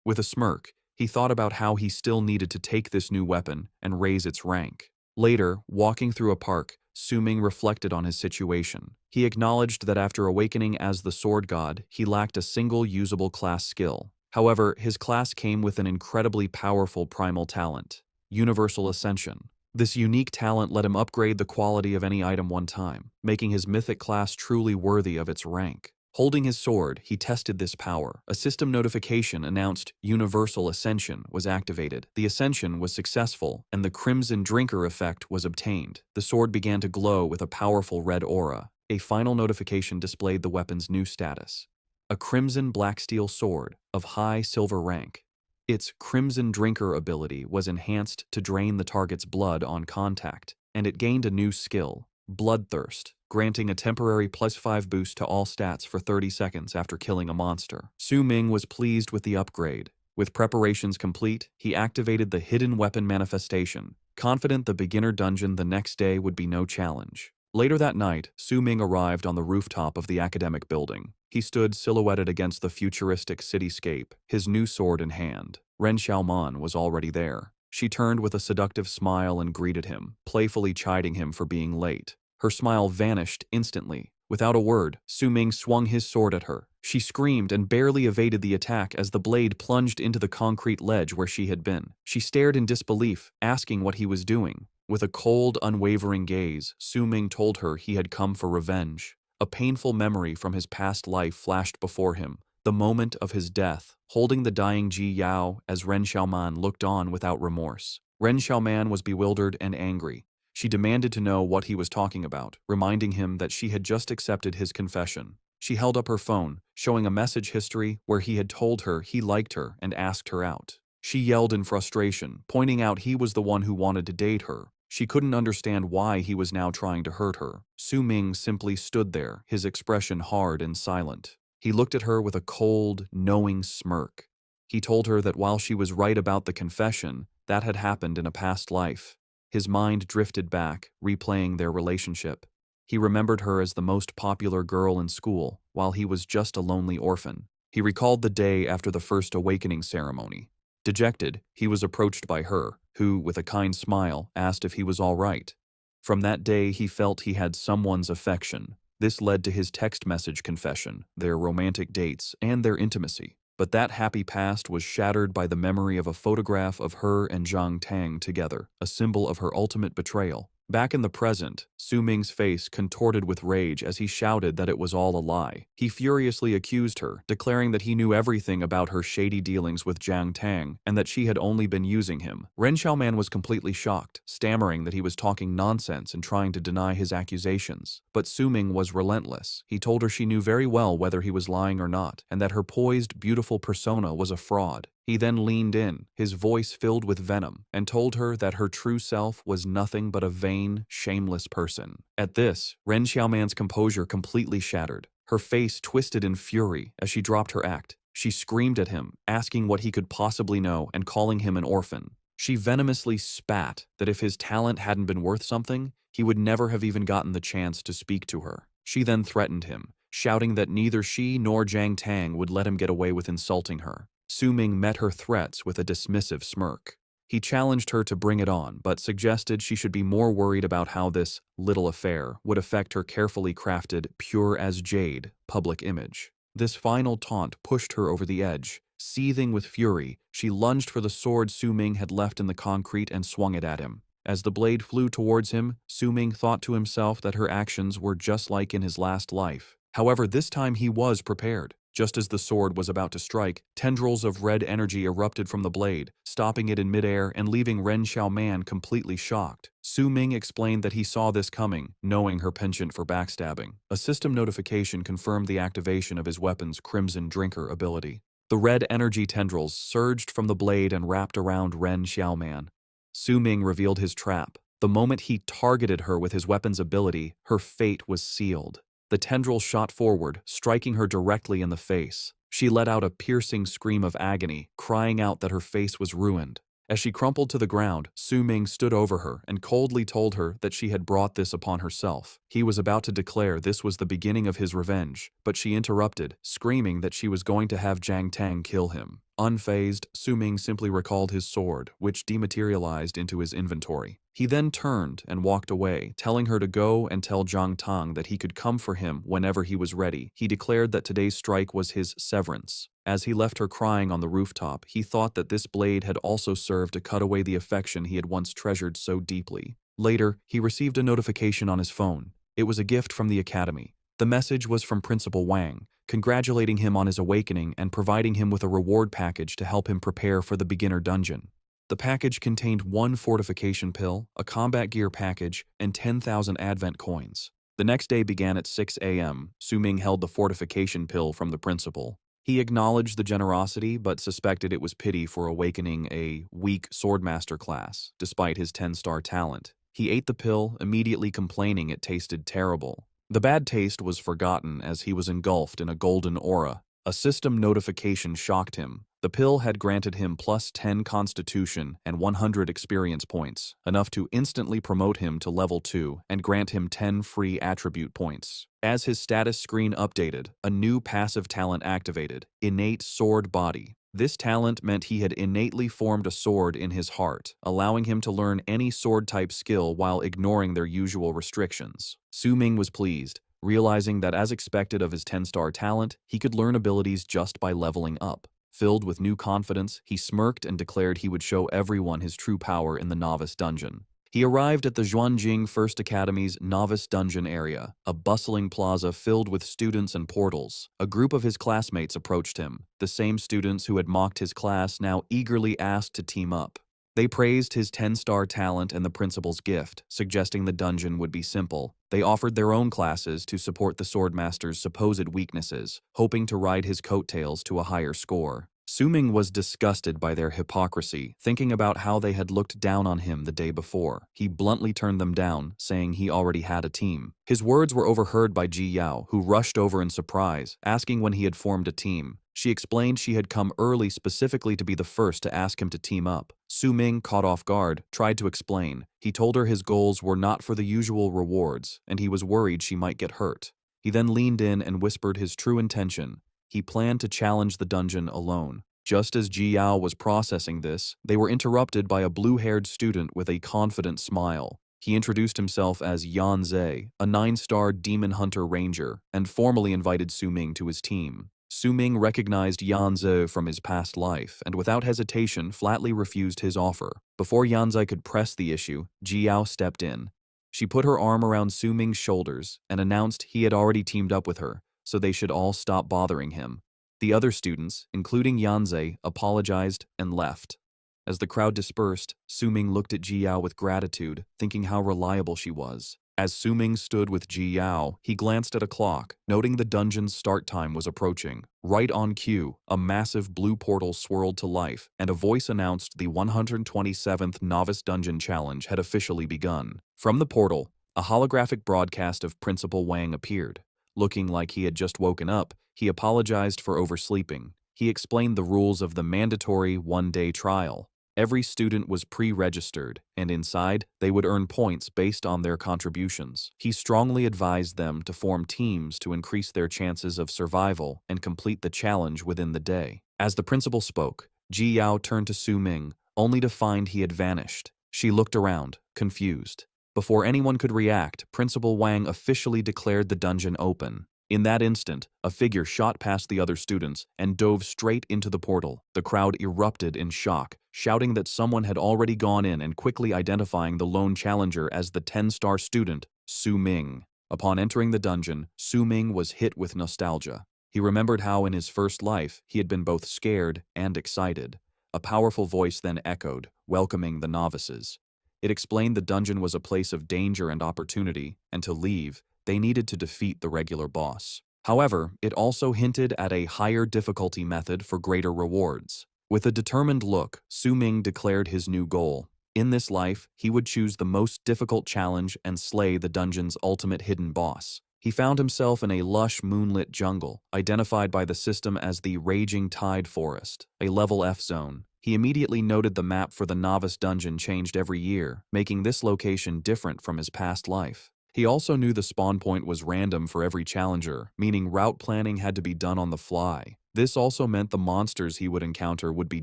Speaker 1: With a smirk, he thought about how he still needed to take this new weapon and raise its rank. Later, walking through a park, Su-ming reflected on his situation. He acknowledged that after awakening as the sword god, he lacked a single usable class skill. However, his class came with an incredibly powerful primal talent, Universal Ascension. This unique talent let him upgrade the quality of any item one time, making his mythic class truly worthy of its rank. Holding his sword, he tested this power. A system notification announced Universal Ascension was activated. The ascension was successful, and the Crimson Drinker effect was obtained. The sword began to glow with a powerful red aura. A final notification displayed the weapon's new status: a Crimson Black Steel sword of high silver rank. Its Crimson Drinker ability was enhanced to drain the target's blood on contact, and it gained a new skill, Bloodthirst, granting a temporary +5 boost to all stats for 30 seconds after killing a monster. Su-ming was pleased with the upgrade. With preparations complete, he activated the hidden weapon manifestation, confident the beginner dungeon the next day would be no challenge. Later that night, Su-ming arrived on the rooftop of the academic building. He stood silhouetted against the futuristic cityscape, his new sword in hand. Ren Xiaoman was already there. She turned with a seductive smile and greeted him, playfully chiding him for being late. Her smile vanished instantly. Without a word, Su-ming swung his sword at her. She screamed and barely evaded the attack as the blade plunged into the concrete ledge where she had been. She stared in disbelief, asking what he was doing. With a cold, unwavering gaze, Su-ming told her he had come for revenge. A painful memory from his past life flashed before him, the moment of his death, holding the dying Ji Yao as Ren Xiaoman looked on without remorse. Ren Xiaoman was bewildered and angry. She demanded to know what he was talking about, reminding him that she had just accepted his confession. She held up her phone, showing a message history where he had told her he liked her and asked her out. She yelled in frustration, pointing out he was the one who wanted to date her. She couldn't understand why he was now trying to hurt her. Su-ming simply stood there, his expression hard and silent. He looked at her with a cold, knowing smirk. He told her that while she was right about the confession, that had happened in a past life. His mind drifted back, replaying their relationship. He remembered her as the most popular girl in school, while he was just a lonely orphan. He recalled the day after the first awakening ceremony. Dejected, he was approached by her, who, with a kind smile, asked if he was all right. From that day, he felt he had someone's affection. This led to his text message confession, their romantic dates, and their intimacy. But that happy past was shattered by the memory of a photograph of her and Zhang Tang together, a symbol of her ultimate betrayal. Back in the present, Su-ming's face contorted with rage as he shouted that it was all a lie. He furiously accused her, declaring that he knew everything about her shady dealings with Zhang Tang and that she had only been using him. Ren Xiaoman was completely shocked, stammering that he was talking nonsense and trying to deny his accusations. But Su-ming was relentless. He told her she knew very well whether he was lying or not, and that her poised, beautiful persona was a fraud. He then leaned in, his voice filled with venom, and told her that her true self was nothing but a vain, shameless person. At this, Ren Xiaoman's composure completely shattered. Her face twisted in fury as she dropped her act. She screamed at him, asking what he could possibly know and calling him an orphan. She venomously spat that if his talent hadn't been worth something, he would never have even gotten the chance to speak to her. She then threatened him, shouting that neither she nor Zhang Tang would let him get away with insulting her. Su-ming met her threats with a dismissive smirk. He challenged her to bring it on, but suggested she should be more worried about how this little affair would affect her carefully crafted, pure as jade, public image. This final taunt pushed her over the edge. Seething with fury, she lunged for the sword Su-ming had left in the concrete and swung it at him. As the blade flew towards him, Su-ming thought to himself that her actions were just like in his last life. However, this time he was prepared. Just as the sword was about to strike, tendrils of red energy erupted from the blade, stopping it in midair and leaving Ren Xiaoman completely shocked. Su-ming explained that he saw this coming, knowing her penchant for backstabbing. A system notification confirmed the activation of his weapon's Crimson Drinker ability. The red energy tendrils surged from the blade and wrapped around Ren Xiaoman. Su-ming revealed his trap. The moment he targeted her with his weapon's ability, her fate was sealed. The tendril shot forward, striking her directly in the face. She let out a piercing scream of agony, crying out that her face was ruined. As she crumpled to the ground, Su Ming stood over her and coldly told her that she had brought this upon herself. He was about to declare this was the beginning of his revenge, but she interrupted, screaming that she was going to have Jiang Tang kill him. Unfazed, Su Ming simply recalled his sword, which dematerialized into his inventory. He then turned and walked away, telling her to go and tell Jiang Tang that he could come for him whenever he was ready. He declared that today's strike was his severance. As he left her crying on the rooftop, he thought that this blade had also served to cut away the affection he had once treasured so deeply. Later, he received a notification on his phone. It was a gift from the academy. The message was from Principal Wang, congratulating him on his awakening and providing him with a reward package to help him prepare for the beginner dungeon. The package contained 1 fortification pill, a combat gear package, and 10,000 advent coins. The next day began at 6 a.m. Su Ming held the fortification pill from the principal. He acknowledged the generosity but suspected it was pity for awakening a weak swordmaster class, despite his 10-star talent. He ate the pill, immediately complaining it tasted terrible. The bad taste was forgotten as he was engulfed in a golden aura. A system notification shocked him. The pill had granted him plus 10 constitution and 100 experience points, enough to instantly promote him to level 2 and grant him 10 free attribute points. As his status screen updated, a new passive talent activated, Innate Sword Body. This talent meant he had innately formed a sword in his heart, allowing him to learn any sword-type skill while ignoring their usual restrictions. Su Ming was pleased, realizing that as expected of his 10-star talent, he could learn abilities just by leveling up. Filled with new confidence, he smirked and declared he would show everyone his true power in the novice dungeon. He arrived at the Zhuanjing First Academy's novice dungeon area, a bustling plaza filled with students and portals. A group of his classmates approached him. The same students who had mocked his class now eagerly asked to team up. They praised his 10-star talent and the principal's gift, suggesting the dungeon would be simple. They offered their own classes to support the swordmaster's supposed weaknesses, hoping to ride his coattails to a higher score. Su Ming was disgusted by their hypocrisy, thinking about how they had looked down on him the day before. He bluntly turned them down, saying he already had a team. His words were overheard by Ji Yao, who rushed over in surprise, asking when he had formed a team. She explained she had come early specifically to be the first to ask him to team up. Su Ming, caught off guard, tried to explain. He told her his goals were not for the usual rewards, and he was worried she might get hurt. He then leaned in and whispered his true intention. He planned to challenge the dungeon alone. Just as Ji Yao was processing this, they were interrupted by a blue-haired student with a confident smile. He introduced himself as Yan Zhe, a 9-star demon hunter ranger, and formally invited Su Ming to his team. Su Ming recognized Yan Zhe from his past life and without hesitation flatly refused his offer. Before Yan Zhe could press the issue, Ji Yao stepped in. She put her arm around Su Ming's shoulders and announced he had already teamed up with her, so they should all stop bothering him. The other students, including Yan Zhe, apologized and left. As the crowd dispersed, Su Ming looked at Ji Yao with gratitude, thinking how reliable she was. As Su Ming stood with Ji Yao, he glanced at a clock, noting the dungeon's start time was approaching. Right on cue, a massive blue portal swirled to life, and a voice announced the 127th Novice Dungeon Challenge had officially begun. From the portal, a holographic broadcast of Principal Wang appeared. Looking like he had just woken up, he apologized for oversleeping. He explained the rules of the mandatory one-day trial. Every student was pre-registered, and inside, they would earn points based on their contributions. He strongly advised them to form teams to increase their chances of survival and complete the challenge within the day. As the principal spoke, Ji Yao turned to Su Ming, only to find he had vanished. She looked around, confused. Before anyone could react, Principal Wang officially declared the dungeon open. In that instant, a figure shot past the other students and dove straight into the portal. The crowd erupted in shock, shouting that someone had already gone in and quickly identifying the lone challenger as the 10-star student, Su Ming. Upon entering the dungeon, Su Ming was hit with nostalgia. He remembered how in his first life he had been both scared and excited. A powerful voice then echoed, welcoming the novices. It explained the dungeon was a place of danger and opportunity, and to leave, they needed to defeat the regular boss. However, it also hinted at a higher difficulty method for greater rewards. With a determined look, Su Ming declared his new goal. In this life, he would choose the most difficult challenge and slay the dungeon's ultimate hidden boss. He found himself in a lush, moonlit jungle, identified by the system as the Raging Tide Forest, a level F zone. He immediately noted the map for the novice dungeon changed every year, making this location different from his past life. He also knew the spawn point was random for every challenger, meaning route planning had to be done on the fly. This also meant the monsters he would encounter would be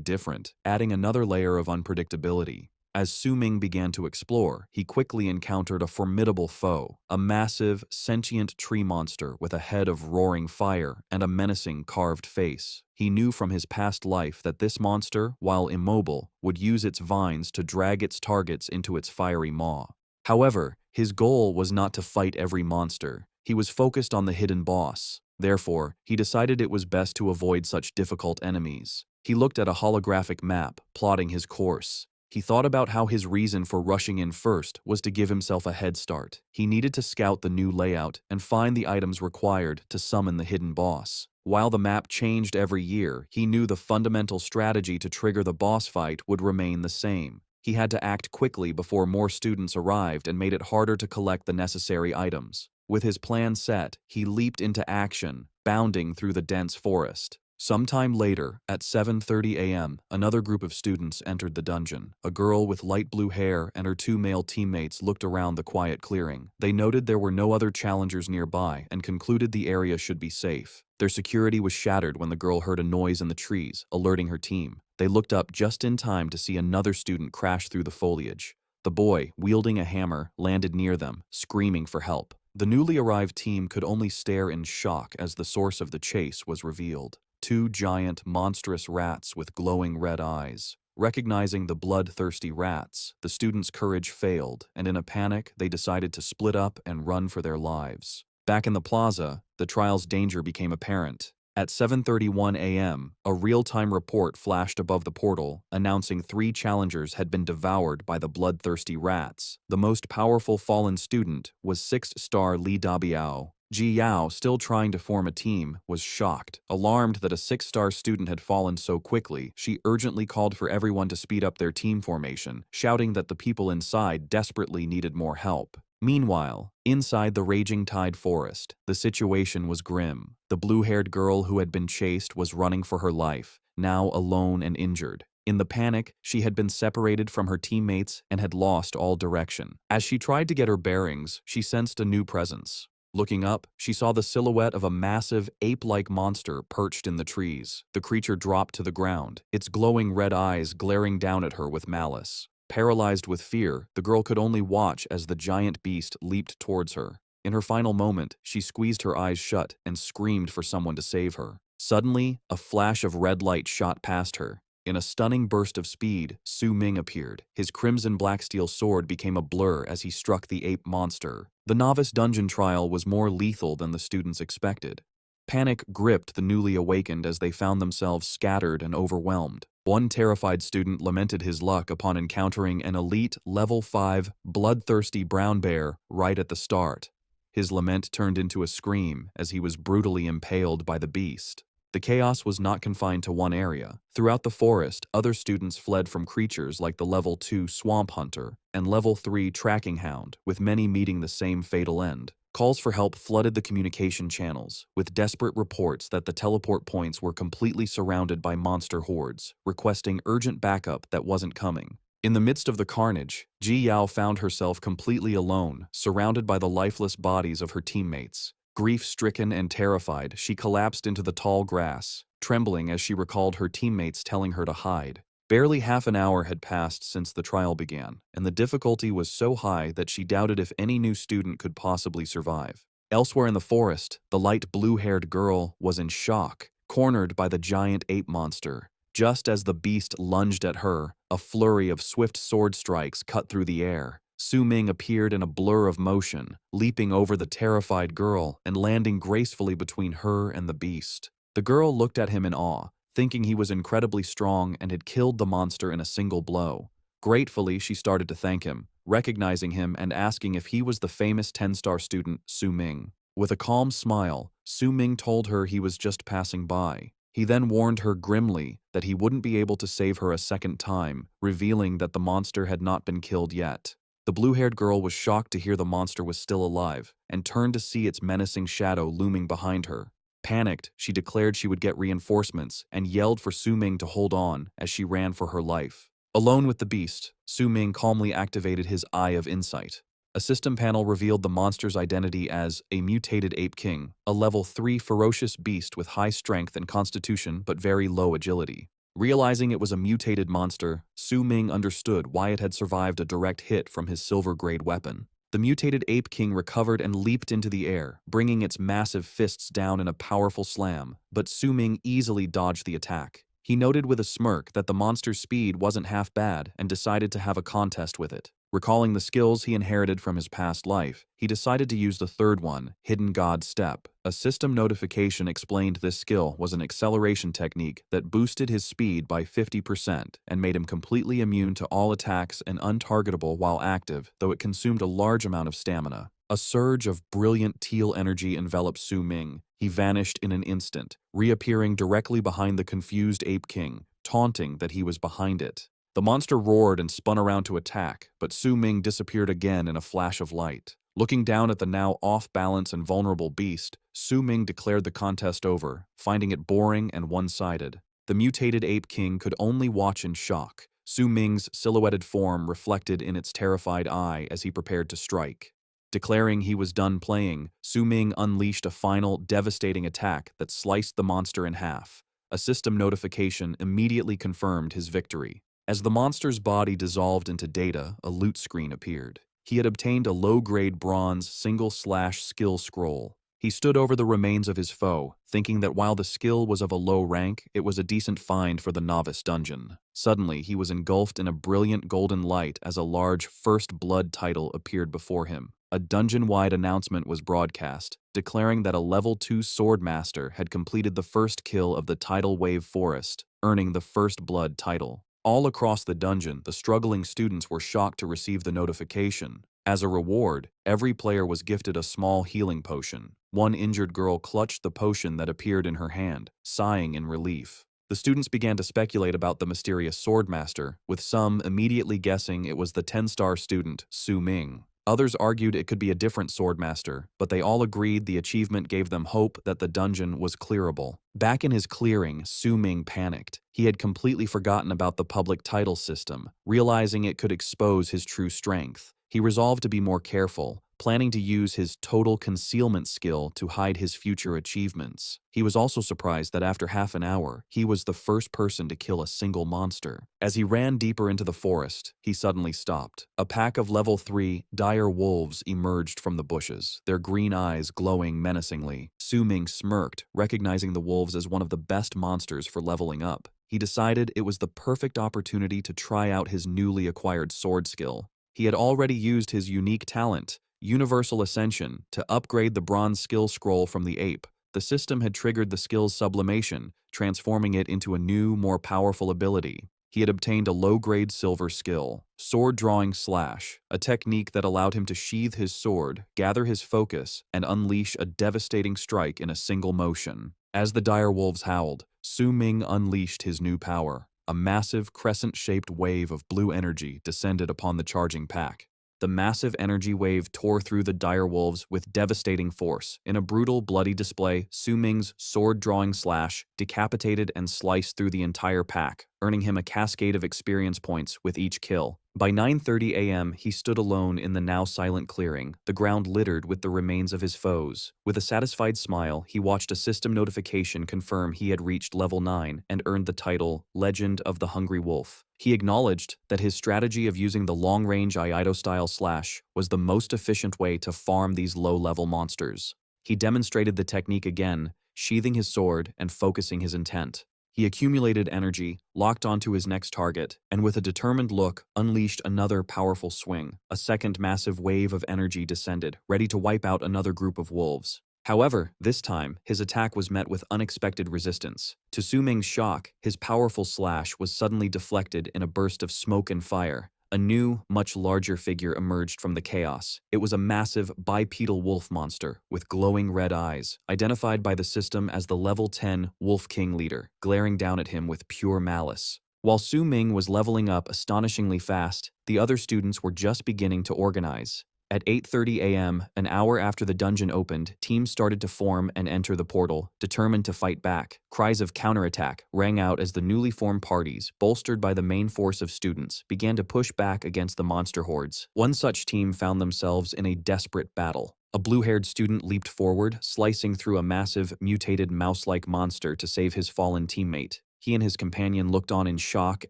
Speaker 1: different, adding another layer of unpredictability. As Su Ming began to explore, he quickly encountered a formidable foe, a massive, sentient tree monster with a head of roaring fire and a menacing carved face. He knew from his past life that this monster, while immobile, would use its vines to drag its targets into its fiery maw. However, his goal was not to fight every monster. He was focused on the hidden boss. Therefore, he decided it was best to avoid such difficult enemies. He looked at a holographic map, plotting his course. He thought about how his reason for rushing in first was to give himself a head start. He needed to scout the new layout and find the items required to summon the hidden boss. While the map changed every year, he knew the fundamental strategy to trigger the boss fight would remain the same. He had to act quickly before more students arrived and made it harder to collect the necessary items. With his plan set, he leaped into action, bounding through the dense forest. Sometime later, at 7:30 a.m., another group of students entered the dungeon. A girl with light blue hair and her two male teammates looked around the quiet clearing. They noted there were no other challengers nearby and concluded the area should be safe. Their security was shattered when the girl heard a noise in the trees, alerting her team. They looked up just in time to see another student crash through the foliage. The boy, wielding a hammer, landed near them, screaming for help. The newly arrived team could only stare in shock as the source of the chase was revealed. Two giant, monstrous rats with glowing red eyes. Recognizing the bloodthirsty rats, the students' courage failed, and in a panic, they decided to split up and run for their lives. Back in the plaza, the trial's danger became apparent. At 7:31 a.m., a real-time report flashed above the portal, announcing 3 challengers had been devoured by the bloodthirsty rats. The most powerful fallen student was 6-star Li Dabiao. Ji Yao, still trying to form a team, was shocked. Alarmed that a 6-star student had fallen so quickly, she urgently called for everyone to speed up their team formation, shouting that the people inside desperately needed more help. Meanwhile, inside the raging tide forest, the situation was grim. The blue-haired girl who had been chased was running for her life, now alone and injured. In the panic, she had been separated from her teammates and had lost all direction. As she tried to get her bearings, she sensed a new presence. Looking up, she saw the silhouette of a massive, ape-like monster perched in the trees. The creature dropped to the ground, its glowing red eyes glaring down at her with malice. Paralyzed with fear, the girl could only watch as the giant beast leaped towards her. In her final moment, she squeezed her eyes shut and screamed for someone to save her. Suddenly, a flash of red light shot past her. In a stunning burst of speed, Su Ming appeared. His crimson black steel sword became a blur as he struck the ape monster. The novice dungeon trial was more lethal than the students expected. Panic gripped the newly awakened as they found themselves scattered and overwhelmed. One terrified student lamented his luck upon encountering an elite, level 5, bloodthirsty brown bear right at the start. His lament turned into a scream as he was brutally impaled by the beast. The chaos was not confined to one area. Throughout the forest, other students fled from creatures like the level 2 swamp hunter and level 3 tracking hound, with many meeting the same fatal end. Calls for help flooded the communication channels, with desperate reports that the teleport points were completely surrounded by monster hordes, requesting urgent backup that wasn't coming. In the midst of the carnage, Ji Yao found herself completely alone, surrounded by the lifeless bodies of her teammates. Grief-stricken and terrified, she collapsed into the tall grass, trembling as she recalled her teammates telling her to hide. Barely half an hour had passed since the trial began, and the difficulty was so high that she doubted if any new student could possibly survive. Elsewhere in the forest, the light blue-haired girl was in shock, cornered by the giant ape monster. Just as the beast lunged at her, a flurry of swift sword strikes cut through the air. Su Ming appeared in a blur of motion, leaping over the terrified girl and landing gracefully between her and the beast. The girl looked at him in awe, thinking he was incredibly strong and had killed the monster in a single blow. Gratefully, she started to thank him, recognizing him and asking if he was the famous 10-star student Su Ming. With a calm smile, Su Ming told her he was just passing by. He then warned her grimly that he wouldn't be able to save her a second time, revealing that the monster had not been killed yet. The blue-haired girl was shocked to hear the monster was still alive, and turned to see its menacing shadow looming behind her. Panicked, she declared she would get reinforcements and yelled for Su Ming to hold on as she ran for her life. Alone with the beast, Su Ming calmly activated his Eye of Insight. A system panel revealed the monster's identity as a mutated ape king, a level 3 ferocious beast with high strength and constitution but very low agility. Realizing it was a mutated monster, Su Ming understood why it had survived a direct hit from his silver-grade weapon. The mutated ape king recovered and leaped into the air, bringing its massive fists down in a powerful slam, but Su Ming easily dodged the attack. He noted with a smirk that the monster's speed wasn't half bad and decided to have a contest with it. Recalling the skills he inherited from his past life, he decided to use the third one, Hidden God Step. A system notification explained this skill was an acceleration technique that boosted his speed by 50% and made him completely immune to all attacks and untargetable while active, though it consumed a large amount of stamina. A surge of brilliant teal energy enveloped Su Ming. He vanished in an instant, reappearing directly behind the confused Ape King, taunting that he was behind it. The monster roared and spun around to attack, but Su Ming disappeared again in a flash of light. Looking down at the now off-balance and vulnerable beast, Su Ming declared the contest over, finding it boring and one-sided. The mutated Ape King could only watch in shock, Su Ming's silhouetted form reflected in its terrified eye as he prepared to strike. Declaring he was done playing, Su Ming unleashed a final, devastating attack that sliced the monster in half. A system notification immediately confirmed his victory. As the monster's body dissolved into data, a loot screen appeared. He had obtained a low-grade bronze single-slash skill scroll. He stood over the remains of his foe, thinking that while the skill was of a low rank, it was a decent find for the novice dungeon. Suddenly, he was engulfed in a brilliant golden light as a large First Blood title appeared before him. A dungeon-wide announcement was broadcast, declaring that a level 2 sword master had completed the first kill of the Tidal Wave Forest, earning the First Blood title. All across the dungeon, the struggling students were shocked to receive the notification. As a reward, every player was gifted a small healing potion. One injured girl clutched the potion that appeared in her hand, sighing in relief. The students began to speculate about the mysterious swordmaster, with some immediately guessing it was the 10-star student, Su Ming. Others argued it could be a different swordmaster, but they all agreed the achievement gave them hope that the dungeon was clearable. Back in his clearing, Su Ming panicked. He had completely forgotten about the public title system, realizing it could expose his true strength. He resolved to be more careful, planning to use his total concealment skill to hide his future achievements. He was also surprised that after half an hour, he was the first person to kill a single monster. As he ran deeper into the forest, he suddenly stopped. A pack of level 3 dire wolves emerged from the bushes, their green eyes glowing menacingly. Su Ming smirked, recognizing the wolves as one of the best monsters for leveling up. He decided it was the perfect opportunity to try out his newly acquired sword skill. He had already used his unique talent, Universal Ascension, to upgrade the bronze skill scroll from the ape. The system had triggered the skill's sublimation, transforming it into a new, more powerful ability. He had obtained a low-grade silver skill, Sword Drawing Slash, a technique that allowed him to sheath his sword, gather his focus, and unleash a devastating strike in a single motion. As the dire wolves howled, Su Ming unleashed his new power. A massive crescent-shaped wave of blue energy descended upon the charging pack. The massive energy wave tore through the dire wolves with devastating force. In a brutal, bloody display, Su Ming's sword-drawing slash decapitated and sliced through the entire pack, earning him a cascade of experience points with each kill. By 9:30 a.m., he stood alone in the now silent clearing, the ground littered with the remains of his foes. With a satisfied smile, he watched a system notification confirm he had reached level 9 and earned the title Legend of the Hungry Wolf. He acknowledged that his strategy of using the long-range Aido-style slash was the most efficient way to farm these low-level monsters. He demonstrated the technique again, sheathing his sword and focusing his intent. He accumulated energy, locked onto his next target, and with a determined look, unleashed another powerful swing. A second massive wave of energy descended, ready to wipe out another group of wolves. However, this time, his attack was met with unexpected resistance. To Su Ming's shock, his powerful slash was suddenly deflected in a burst of smoke and fire. A new, much larger figure emerged from the chaos. It was a massive, bipedal wolf monster with glowing red eyes, identified by the system as the level 10 Wolf King leader, glaring down at him with pure malice. While Su Ming was leveling up astonishingly fast, the other students were just beginning to organize. At 8:30 a.m., an hour after the dungeon opened, teams started to form and enter the portal, determined to fight back. Cries of counterattack rang out as the newly formed parties, bolstered by the main force of students, began to push back against the monster hordes. One such team found themselves in a desperate battle. A blue-haired student leaped forward, slicing through a massive, mutated mouse-like monster to save his fallen teammate. He and his companion looked on in shock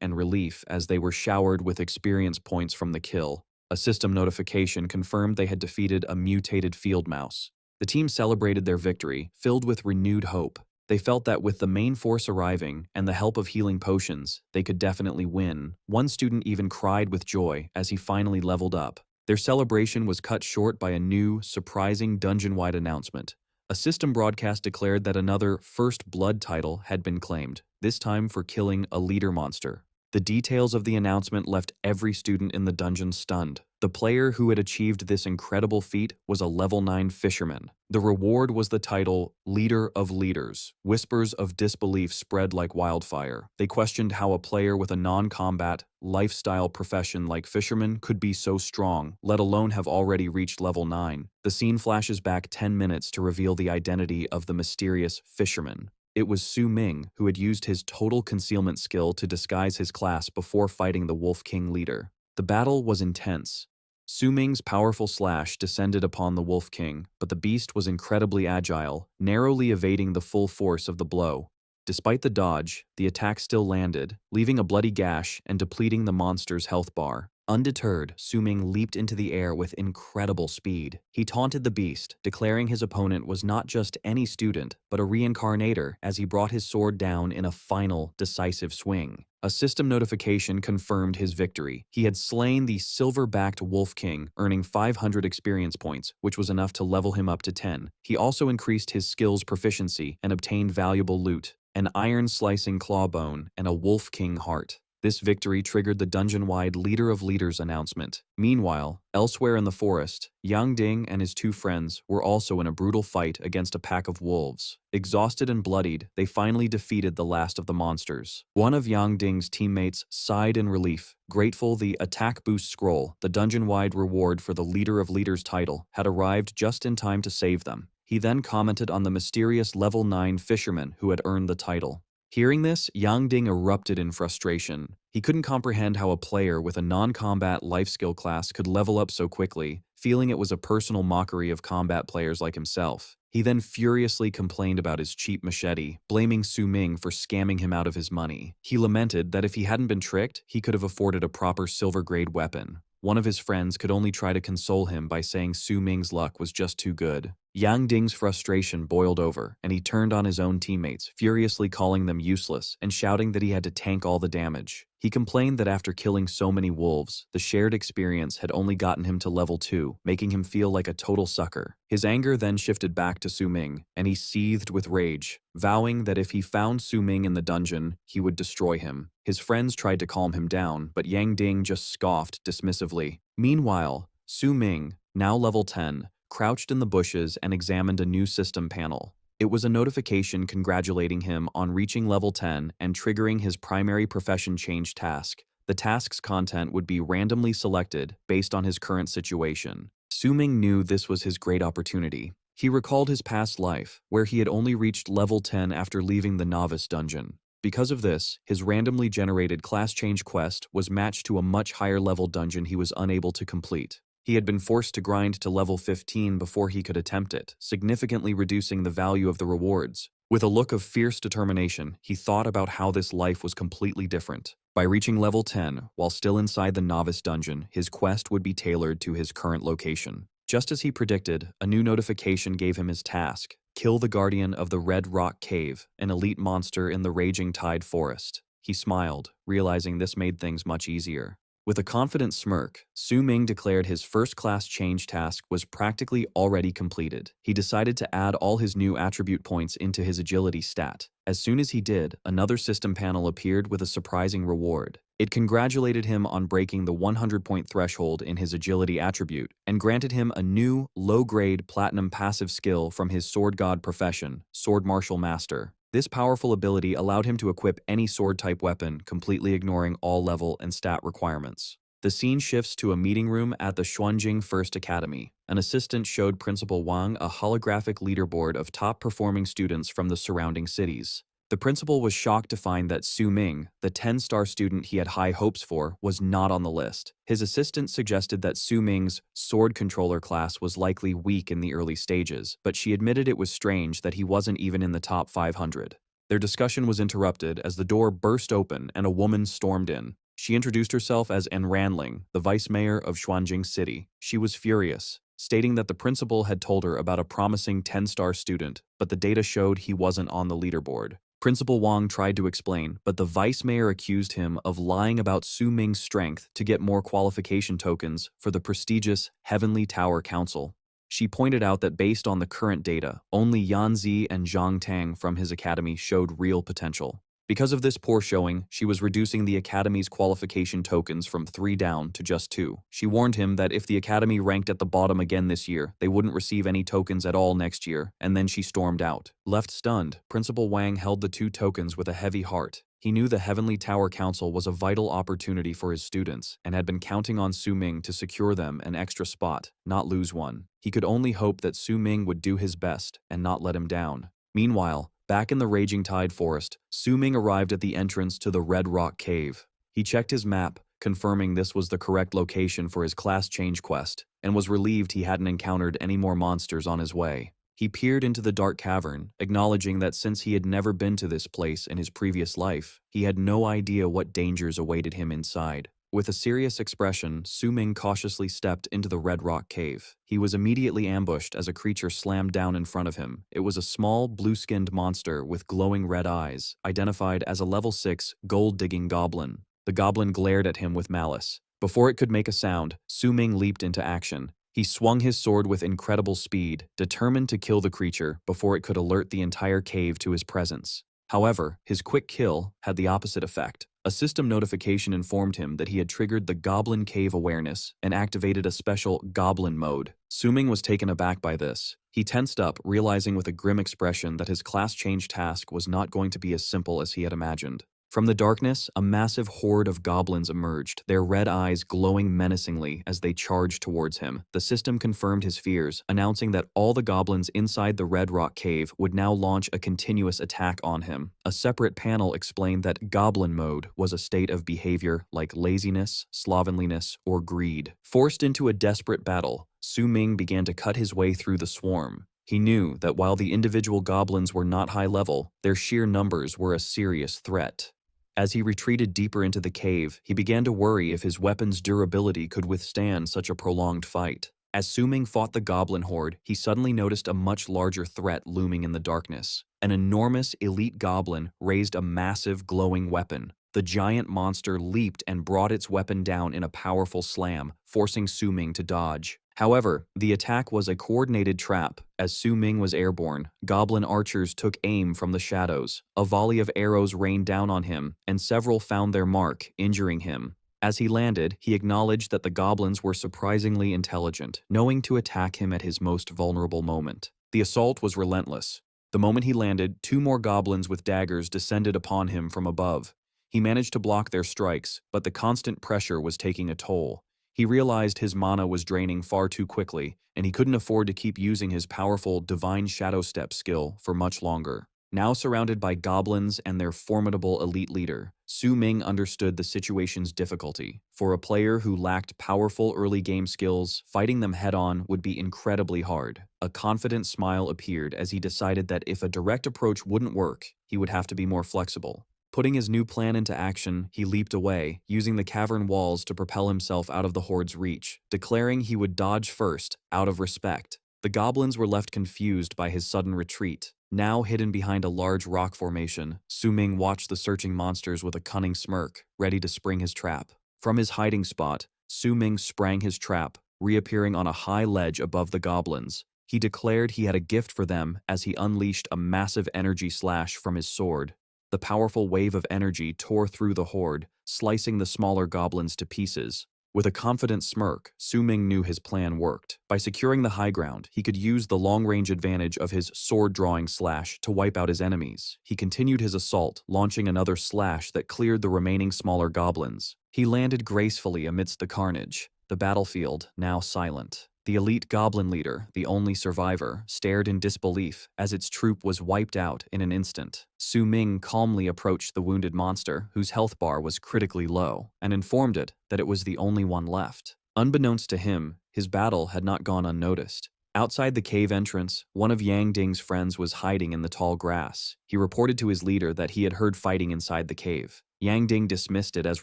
Speaker 1: and relief as they were showered with experience points from the kill. A system notification confirmed they had defeated a mutated field mouse. The team celebrated their victory, filled with renewed hope. They felt that with the main force arriving and the help of healing potions, they could definitely win. One student even cried with joy as he finally leveled up. Their celebration was cut short by a new, surprising dungeon-wide announcement. A system broadcast declared that another First Blood title had been claimed, this time for killing a leader monster. The details of the announcement left every student in the dungeon stunned. The player who had achieved this incredible feat was a level 9 fisherman. The reward was the title Leader of Leaders. Whispers of disbelief spread like wildfire. They questioned how a player with a non-combat, lifestyle profession like fisherman could be so strong, let alone have already reached level 9. The scene flashes back 10 minutes to reveal the identity of the mysterious fisherman. It was Su Ming who had used his total concealment skill to disguise his class before fighting the Wolf King leader. The battle was intense. Su Ming's powerful slash descended upon the Wolf King, but the beast was incredibly agile, narrowly evading the full force of the blow. Despite the dodge, the attack still landed, leaving a bloody gash and depleting the monster's health bar. Undeterred, Su Ming leaped into the air with incredible speed. He taunted the beast, declaring his opponent was not just any student, but a reincarnator as he brought his sword down in a final, decisive swing. A system notification confirmed his victory. He had slain the silver-backed Wolf King, earning 500 experience points, which was enough to level him up to 10. He also increased his skills proficiency and obtained valuable loot, an iron-slicing clawbone and a Wolf King heart. This victory triggered the dungeon-wide Leader of Leaders announcement. Meanwhile, elsewhere in the forest, Yang Ding and his two friends were also in a brutal fight against a pack of wolves. Exhausted and bloodied, they finally defeated the last of the monsters. One of Yang Ding's teammates sighed in relief, grateful the attack boost scroll, the dungeon-wide reward for the Leader of Leaders title, had arrived just in time to save them. He then commented on the mysterious level 9 fisherman who had earned the title. Hearing this, Yang Ding erupted in frustration. He couldn't comprehend how a player with a non-combat life skill class could level up so quickly, feeling it was a personal mockery of combat players like himself. He then furiously complained about his cheap machete, blaming Su Ming for scamming him out of his money. He lamented that if he hadn't been tricked, he could have afforded a proper silver-grade weapon. One of his friends could only try to console him by saying Su Ming's luck was just too good. Yang Ding's frustration boiled over, and he turned on his own teammates, furiously calling them useless and shouting that he had to tank all the damage. He complained that after killing so many wolves, the shared experience had only gotten him to level 2, making him feel like a total sucker. His anger then shifted back to Su Ming, and he seethed with rage, vowing that if he found Su Ming in the dungeon, he would destroy him. His friends tried to calm him down, but Yang Ding just scoffed dismissively. Meanwhile, Su Ming, now level 10, crouched in the bushes and examined a new system panel. It was a notification congratulating him on reaching level 10 and triggering his primary profession change task. The task's content would be randomly selected based on his current situation. Su Ming knew this was his great opportunity. He recalled his past life, where he had only reached level 10 after leaving the novice dungeon. Because of this, his randomly generated class change quest was matched to a much higher level dungeon he was unable to complete. He had been forced to grind to level 15 before he could attempt it, significantly reducing the value of the rewards. With a look of fierce determination, he thought about how this life was completely different. By reaching level 10, while still inside the novice dungeon, his quest would be tailored to his current location. Just as he predicted, a new notification gave him his task: kill the guardian of the Red Rock Cave, an elite monster in the Raging Tide Forest. He smiled, realizing this made things much easier. With a confident smirk, Su Ming declared his first-class change task was practically already completed. He decided to add all his new attribute points into his agility stat. As soon as he did, another system panel appeared with a surprising reward. It congratulated him on breaking the 100-point threshold in his agility attribute and granted him a new, low-grade platinum passive skill from his sword god profession, Sword Martial Master. This powerful ability allowed him to equip any sword-type weapon, completely ignoring all level and stat requirements. The scene shifts to a meeting room at the Xuanjing First Academy. An assistant showed Principal Wang a holographic leaderboard of top-performing students from the surrounding cities. The principal was shocked to find that Su Ming, the 10-star student he had high hopes for, was not on the list. His assistant suggested that Su Ming's sword controller class was likely weak in the early stages, but she admitted it was strange that he wasn't even in the top 500. Their discussion was interrupted as the door burst open and a woman stormed in. She introduced herself as En Ranling, the vice mayor of Xuanjing City. She was furious, stating that the principal had told her about a promising 10-star student, but the data showed he wasn't on the leaderboard. Principal Wang tried to explain, but the vice mayor accused him of lying about Su Ming's strength to get more qualification tokens for the prestigious Heavenly Tower Council. She pointed out that based on the current data, only Yan Zi and Zhang Tang from his academy showed real potential. Because of this poor showing, she was reducing the Academy's qualification tokens from 3 down to just 2. She warned him that if the Academy ranked at the bottom again this year, they wouldn't receive any tokens at all next year, and then she stormed out. Left stunned, Principal Wang held the 2 tokens with a heavy heart. He knew the Heavenly Tower Council was a vital opportunity for his students and had been counting on Su Ming to secure them an extra spot, not lose one. He could only hope that Su Ming would do his best and not let him down. Meanwhile, back in the Raging Tide Forest, Su Ming arrived at the entrance to the Red Rock Cave. He checked his map, confirming this was the correct location for his class change quest, and was relieved he hadn't encountered any more monsters on his way. He peered into the dark cavern, acknowledging that since he had never been to this place in his previous life, he had no idea what dangers awaited him inside. With a serious expression, Su Ming cautiously stepped into the Red Rock Cave. He was immediately ambushed as a creature slammed down in front of him. It was a small, blue-skinned monster with glowing red eyes, identified as a level 6 gold-digging goblin. The goblin glared at him with malice. Before it could make a sound, Su Ming leaped into action. He swung his sword with incredible speed, determined to kill the creature before it could alert the entire cave to his presence. However, his quick kill had the opposite effect. A system notification informed him that he had triggered the Goblin Cave awareness and activated a special Goblin mode. Su Ming was taken aback by this. He tensed up, realizing with a grim expression that his class change task was not going to be as simple as he had imagined. From the darkness, a massive horde of goblins emerged, their red eyes glowing menacingly as they charged towards him. The system confirmed his fears, announcing that all the goblins inside the Red Rock Cave would now launch a continuous attack on him. A separate panel explained that Goblin Mode was a state of behavior like laziness, slovenliness, or greed. Forced into a desperate battle, Su Ming began to cut his way through the swarm. He knew that while the individual goblins were not high level, their sheer numbers were a serious threat. As he retreated deeper into the cave, he began to worry if his weapon's durability could withstand such a prolonged fight. As Su Ming fought the goblin horde, he suddenly noticed a much larger threat looming in the darkness. An enormous elite goblin raised a massive glowing weapon. The giant monster leaped and brought its weapon down in a powerful slam, forcing Su Ming to dodge. However, the attack was a coordinated trap. As Su Ming was airborne, goblin archers took aim from the shadows. A volley of arrows rained down on him, and several found their mark, injuring him. As he landed, he acknowledged that the goblins were surprisingly intelligent, knowing to attack him at his most vulnerable moment. The assault was relentless. The moment he landed, 2 more goblins with daggers descended upon him from above. He managed to block their strikes, but the constant pressure was taking a toll. He realized his mana was draining far too quickly, and he couldn't afford to keep using his powerful Divine Shadow Step skill for much longer. Now surrounded by goblins and their formidable elite leader, Su Ming understood the situation's difficulty. For a player who lacked powerful early game skills, fighting them head-on would be incredibly hard. A confident smile appeared as he decided that if a direct approach wouldn't work, he would have to be more flexible. Putting his new plan into action, he leaped away, using the cavern walls to propel himself out of the horde's reach, declaring he would dodge first, out of respect. The goblins were left confused by his sudden retreat. Now hidden behind a large rock formation, Su Ming watched the searching monsters with a cunning smirk, ready to spring his trap. From his hiding spot, Su Ming sprang his trap, reappearing on a high ledge above the goblins. He declared he had a gift for them as he unleashed a massive energy slash from his sword. The powerful wave of energy tore through the horde, slicing the smaller goblins to pieces. With a confident smirk, Su Ming knew his plan worked. By securing the high ground, he could use the long-range advantage of his sword-drawing slash to wipe out his enemies. He continued his assault, launching another slash that cleared the remaining smaller goblins. He landed gracefully amidst the carnage, the battlefield now silent. The elite goblin leader, the only survivor, stared in disbelief as its troop was wiped out in an instant. Su Ming calmly approached the wounded monster, whose health bar was critically low, and informed it that it was the only one left. Unbeknownst to him, his battle had not gone unnoticed. Outside the cave entrance, one of Yang Ding's friends was hiding in the tall grass. He reported to his leader that he had heard fighting inside the cave. Yang Ding dismissed it as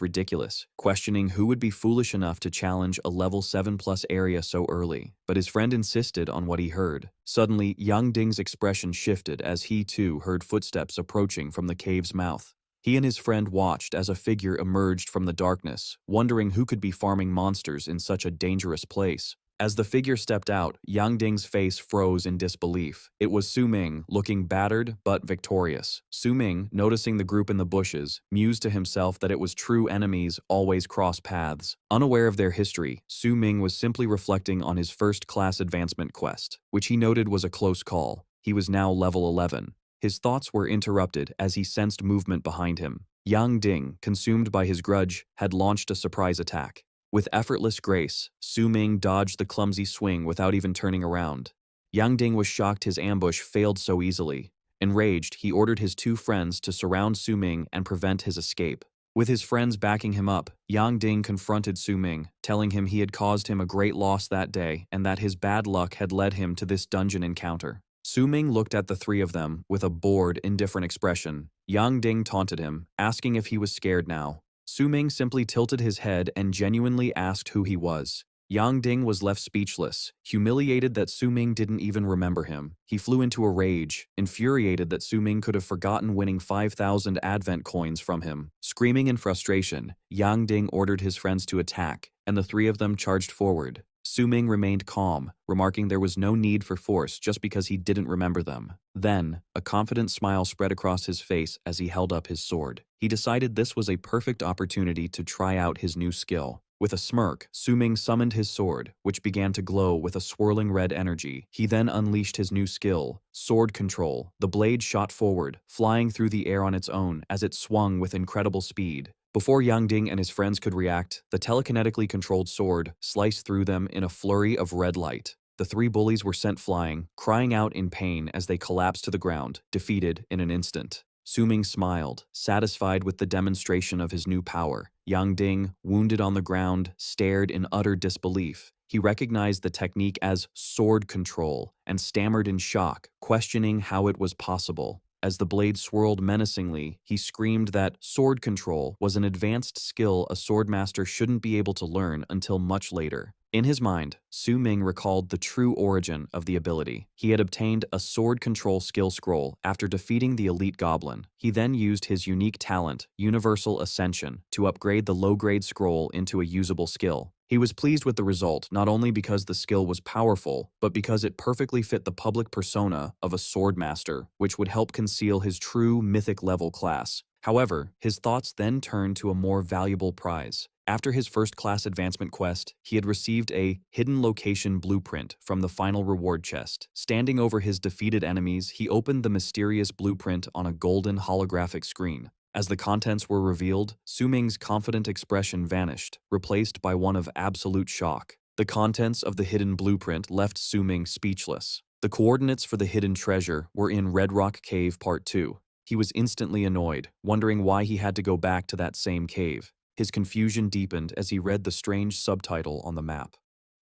Speaker 1: ridiculous, questioning who would be foolish enough to challenge a level 7+ area so early. But his friend insisted on what he heard. Suddenly, Yang Ding's expression shifted as he too heard footsteps approaching from the cave's mouth. He and his friend watched as a figure emerged from the darkness, wondering who could be farming monsters in such a dangerous place. As the figure stepped out, Yang Ding's face froze in disbelief. It was Su Ming, looking battered but victorious. Su Ming, noticing the group in the bushes, mused to himself that it was true enemies always cross paths. Unaware of their history, Su Ming was simply reflecting on his first-class advancement quest, which he noted was a close call. He was now level 11. His thoughts were interrupted as he sensed movement behind him. Yang Ding, consumed by his grudge, had launched a surprise attack. With effortless grace, Su Ming dodged the clumsy swing without even turning around. Yang Ding was shocked his ambush failed so easily. Enraged, he ordered his two friends to surround Su Ming and prevent his escape. With his friends backing him up, Yang Ding confronted Su Ming, telling him he had caused him a great loss that day and that his bad luck had led him to this dungeon encounter. Su Ming looked at the three of them with a bored, indifferent expression. Yang Ding taunted him, asking if he was scared now. Su Ming simply tilted his head and genuinely asked who he was. Yang Ding was left speechless, humiliated that Su Ming didn't even remember him. He flew into a rage, infuriated that Su Ming could have forgotten winning 5,000 advent coins from him. Screaming in frustration, Yang Ding ordered his friends to attack, and the three of them charged forward. Su Ming remained calm, remarking there was no need for force just because he didn't remember them. Then, a confident smile spread across his face as he held up his sword. He decided this was a perfect opportunity to try out his new skill. With a smirk, Su Ming summoned his sword, which began to glow with a swirling red energy. He then unleashed his new skill, Sword Control. The blade shot forward, flying through the air on its own as it swung with incredible speed. Before Yang Ding and his friends could react, the telekinetically controlled sword sliced through them in a flurry of red light. The three bullies were sent flying, crying out in pain as they collapsed to the ground, defeated in an instant. Su Ming smiled, satisfied with the demonstration of his new power. Yang Ding, wounded on the ground, stared in utter disbelief. He recognized the technique as sword control and stammered in shock, questioning how it was possible. As the blade swirled menacingly, he screamed that sword control was an advanced skill a swordmaster shouldn't be able to learn until much later. In his mind, Su Ming recalled the true origin of the ability. He had obtained a sword control skill scroll after defeating the elite goblin. He then used his unique talent, Universal Ascension, to upgrade the low-grade scroll into a usable skill. He was pleased with the result not only because the skill was powerful, but because it perfectly fit the public persona of a swordmaster, which would help conceal his true mythic level class. However, his thoughts then turned to a more valuable prize. After his first-class advancement quest, he had received a hidden location blueprint from the final reward chest. Standing over his defeated enemies, he opened the mysterious blueprint on a golden holographic screen. As the contents were revealed, Su Ming's confident expression vanished, replaced by one of absolute shock. The contents of the hidden blueprint left Su Ming speechless. The coordinates for the hidden treasure were in Red Rock Cave Part 2. He was instantly annoyed, wondering why he had to go back to that same cave. His confusion deepened as he read the strange subtitle on the map,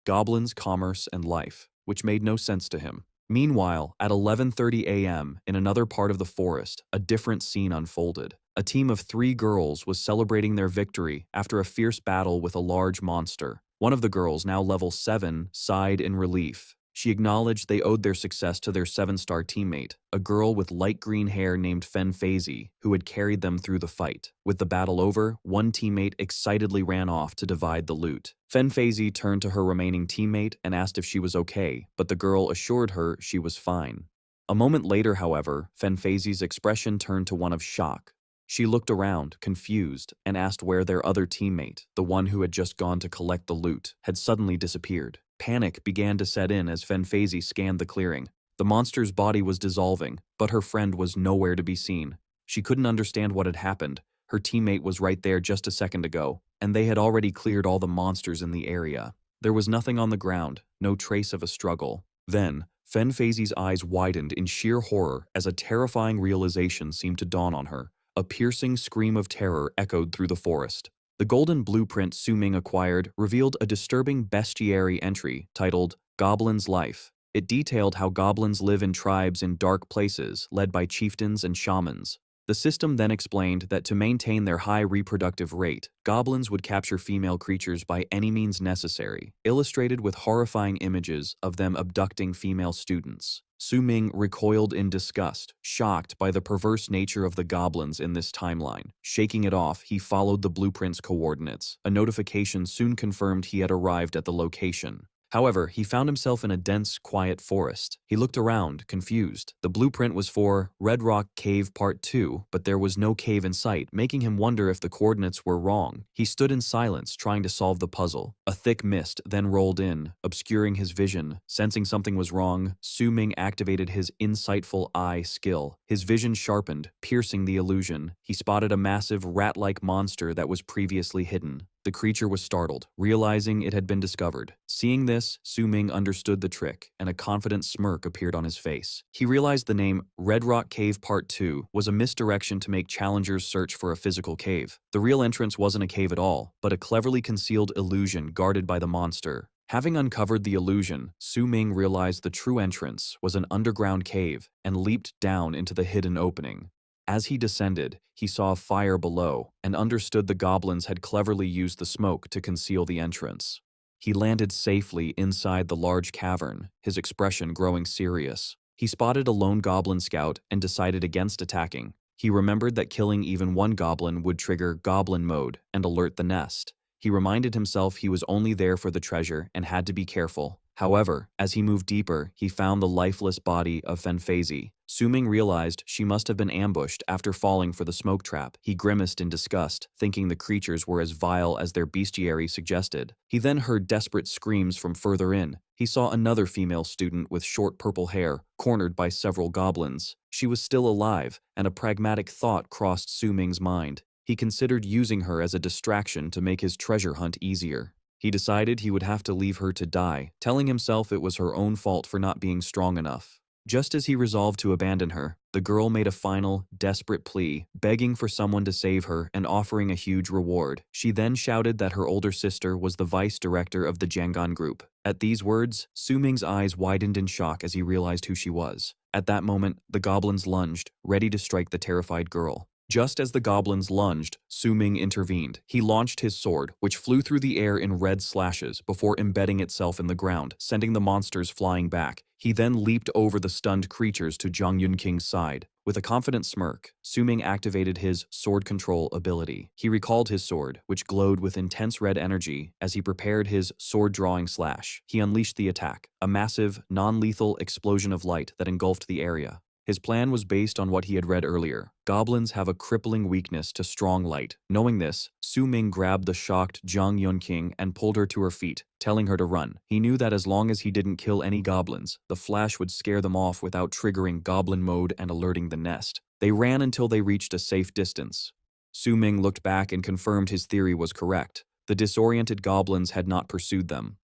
Speaker 1: Goblins, Commerce, and Life, which made no sense to him. Meanwhile, at 11:30 a.m., in another part of the forest, a different scene unfolded. A team of 3 girls was celebrating their victory after a fierce battle with a large monster. One of the girls, now level 7, sighed in relief. She acknowledged they owed their success to their 7-star teammate, a girl with light green hair named Fen Feizi, who had carried them through the fight. With the battle over, one teammate excitedly ran off to divide the loot. Fen Feizi turned to her remaining teammate and asked if she was okay, but the girl assured her she was fine. A moment later, however, Fen Feizi's expression turned to one of shock. She looked around, confused, and asked where their other teammate, the one who had just gone to collect the loot, had suddenly disappeared. Panic began to set in as Fen Feizi scanned the clearing. The monster's body was dissolving, but her friend was nowhere to be seen. She couldn't understand what had happened. Her teammate was right there just a second ago. and they had already cleared all the monsters in the area. There was nothing on the ground, no trace of a struggle. Then, Fenfeizi's eyes widened in sheer horror as a terrifying realization seemed to dawn on her. A piercing scream of terror echoed through the forest. The golden blueprint Su Ming acquired revealed a disturbing bestiary entry titled Goblin's Life. It detailed how goblins live in tribes in dark places led by chieftains and shamans. The system then explained that to maintain their high reproductive rate, goblins would capture female creatures by any means necessary, illustrated with horrifying images of them abducting female students. Su Ming recoiled in disgust, shocked by the perverse nature of the goblins in this timeline. Shaking it off, he followed the blueprint's coordinates. A notification soon confirmed he had arrived at the location. However, he found himself in a dense, quiet forest. He looked around, confused. The blueprint was for Red Rock Cave Part 2, but there was no cave in sight, making him wonder if the coordinates were wrong. He stood in silence, trying to solve the puzzle. A thick mist then rolled in, obscuring his vision. Sensing something was wrong, Su Ming activated his insightful eye skill. His vision sharpened, piercing the illusion. He spotted a massive, rat-like monster that was previously hidden. The creature was startled, realizing it had been discovered. Seeing this, Su Ming understood the trick, and a confident smirk appeared on his face. He realized the name Red Rock Cave Part 2 was a misdirection to make challengers search for a physical cave. The real entrance wasn't a cave at all, but a cleverly concealed illusion guarded by the monster. Having uncovered the illusion, Su Ming realized the true entrance was an underground cave and leaped down into the hidden opening. As he descended, he saw a fire below and understood the goblins had cleverly used the smoke to conceal the entrance. He landed safely inside the large cavern, his expression growing serious. He spotted a lone goblin scout and decided against attacking. He remembered that killing even one goblin would trigger goblin mode and alert the nest. He reminded himself he was only there for the treasure and had to be careful. However, as he moved deeper, he found the lifeless body of Fenfeizi. Su Ming realized she must have been ambushed after falling for the smoke trap. He grimaced in disgust, thinking the creatures were as vile as their bestiary suggested. He then heard desperate screams from further in. He saw another female student with short purple hair, cornered by several goblins. She was still alive, and a pragmatic thought crossed Su Ming's mind. He considered using her as a distraction to make his treasure hunt easier. He decided he would have to leave her to die, telling himself it was her own fault for not being strong enough. Just as he resolved to abandon her, the girl made a final, desperate plea, begging for someone to save her and offering a huge reward. She then shouted that her older sister was the vice director of the Jangan group. At these words, Su Ming's eyes widened in shock as he realized who she was. At that moment, the goblins lunged, ready to strike the terrified girl. Just as the goblins lunged, Su Ming intervened. He launched his sword, which flew through the air in red slashes before embedding itself in the ground, sending the monsters flying back. He then leaped over the stunned creatures to Zhang Yunking's side. With a confident smirk, Su Ming activated his sword control ability. He recalled his sword, which glowed with intense red energy as he prepared his sword-drawing slash. He unleashed the attack, a massive, non-lethal explosion of light that engulfed the area. His plan was based on what he had read earlier. Goblins have a crippling weakness to strong light. Knowing this, Su Ming grabbed the shocked Zhang Yunqing and pulled her to her feet, telling her to run. He knew that as long as he didn't kill any goblins, the flash would scare them off without triggering goblin mode and alerting the nest. They ran until they reached a safe distance. Su Ming looked back and confirmed his theory was correct. The disoriented goblins had not pursued them.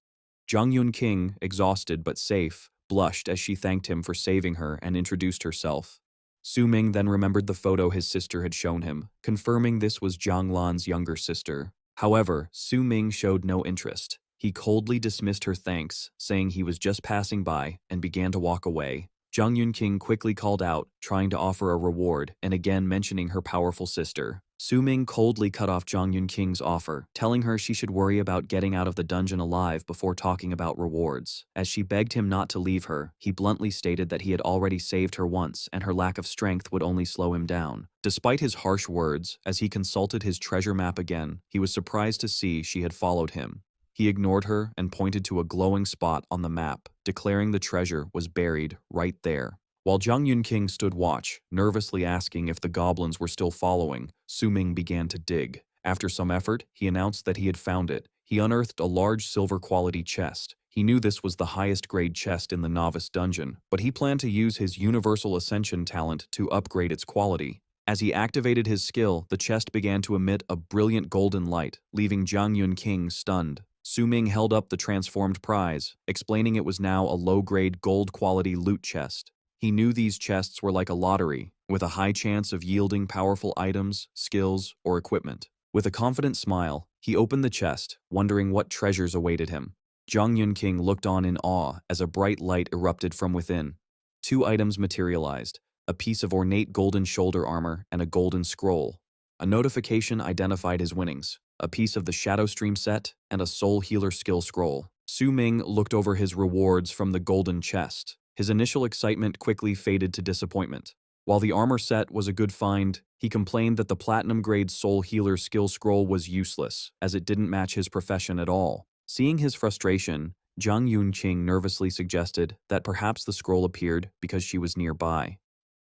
Speaker 1: Zhang Yunqing, exhausted but safe, blushed as she thanked him for saving her and introduced herself. Su Ming then remembered the photo his sister had shown him, confirming this was Zhang Lan's younger sister. However, Su Ming showed no interest. He coldly dismissed her thanks, saying he was just passing by, and began to walk away. Zhang Yunqing quickly called out, trying to offer a reward, and again mentioning her powerful sister. Su Ming coldly cut off Zhang Yunqing's offer, telling her she should worry about getting out of the dungeon alive before talking about rewards. As she begged him not to leave her, he bluntly stated that he had already saved her once and her lack of strength would only slow him down. Despite his harsh words, as he consulted his treasure map again, he was surprised to see she had followed him. He ignored her and pointed to a glowing spot on the map, declaring the treasure was buried right there. While Zhang Yunqing stood watch, nervously asking if the goblins were still following, Su Ming began to dig. After some effort, he announced that he had found it. He unearthed a large silver-quality chest. He knew this was the highest-grade chest in the novice dungeon, but he planned to use his Universal Ascension talent to upgrade its quality. As he activated his skill, the chest began to emit a brilliant golden light, leaving Jiang Yunqing stunned. Su Ming held up the transformed prize, explaining it was now a low-grade gold-quality loot chest. He knew these chests were like a lottery, with a high chance of yielding powerful items, skills, or equipment. With a confident smile, he opened the chest, wondering what treasures awaited him. Jiang Yunqing looked on in awe as a bright light erupted from within. Two items materialized: a piece of ornate golden shoulder armor and a golden scroll. A notification identified his winnings: a piece of the Shadow Stream set and a Soul Healer skill scroll. Su Ming looked over his rewards from the golden chest. His initial excitement quickly faded to disappointment. While the armor set was a good find, he complained that the platinum-grade Soul Healer skill scroll was useless, as it didn't match his profession at all. Seeing his frustration, Jiang Yunqing nervously suggested that perhaps the scroll appeared because she was nearby.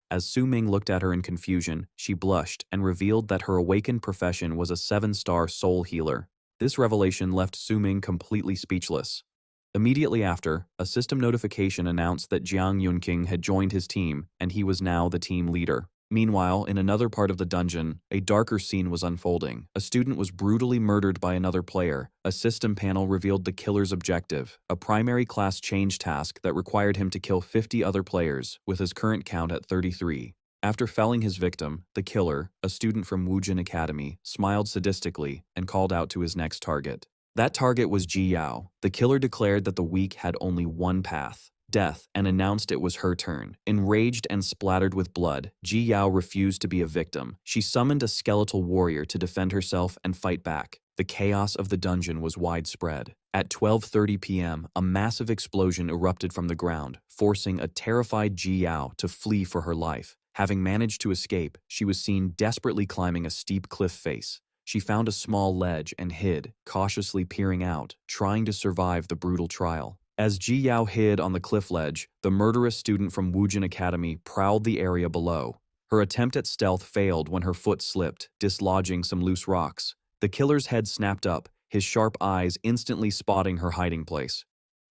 Speaker 1: As Su Ming looked at her in confusion, she blushed and revealed that her awakened profession was a 7-star soul healer. This revelation left Su Ming completely speechless. Immediately after, a system notification announced that Jiang Yunqing had joined his team and he was now the team leader. Meanwhile, in another part of the dungeon, a darker scene was unfolding. A student was brutally murdered by another player. A system panel revealed the killer's objective, a primary class change task that required him to kill 50 other players, with his current count at 33. After felling his victim, the killer, a student from Wujin Academy, smiled sadistically and called out to his next target. That target was Ji Yao. The killer declared that the weak had only one path: death, and announced it was her turn. Enraged and splattered with blood, Ji Yao refused to be a victim. She summoned a skeletal warrior to defend herself and fight back. The chaos of the dungeon was widespread. At 12:30 p.m., a massive explosion erupted from the ground, forcing a terrified Ji Yao to flee for her life. Having managed to escape, she was seen desperately climbing a steep cliff face. She found a small ledge and hid, cautiously peering out, trying to survive the brutal trial. As Ji Yao hid on the cliff ledge, the murderous student from Wujin Academy prowled the area below. Her attempt at stealth failed when her foot slipped, dislodging some loose rocks. The killer's head snapped up, his sharp eyes instantly spotting her hiding place.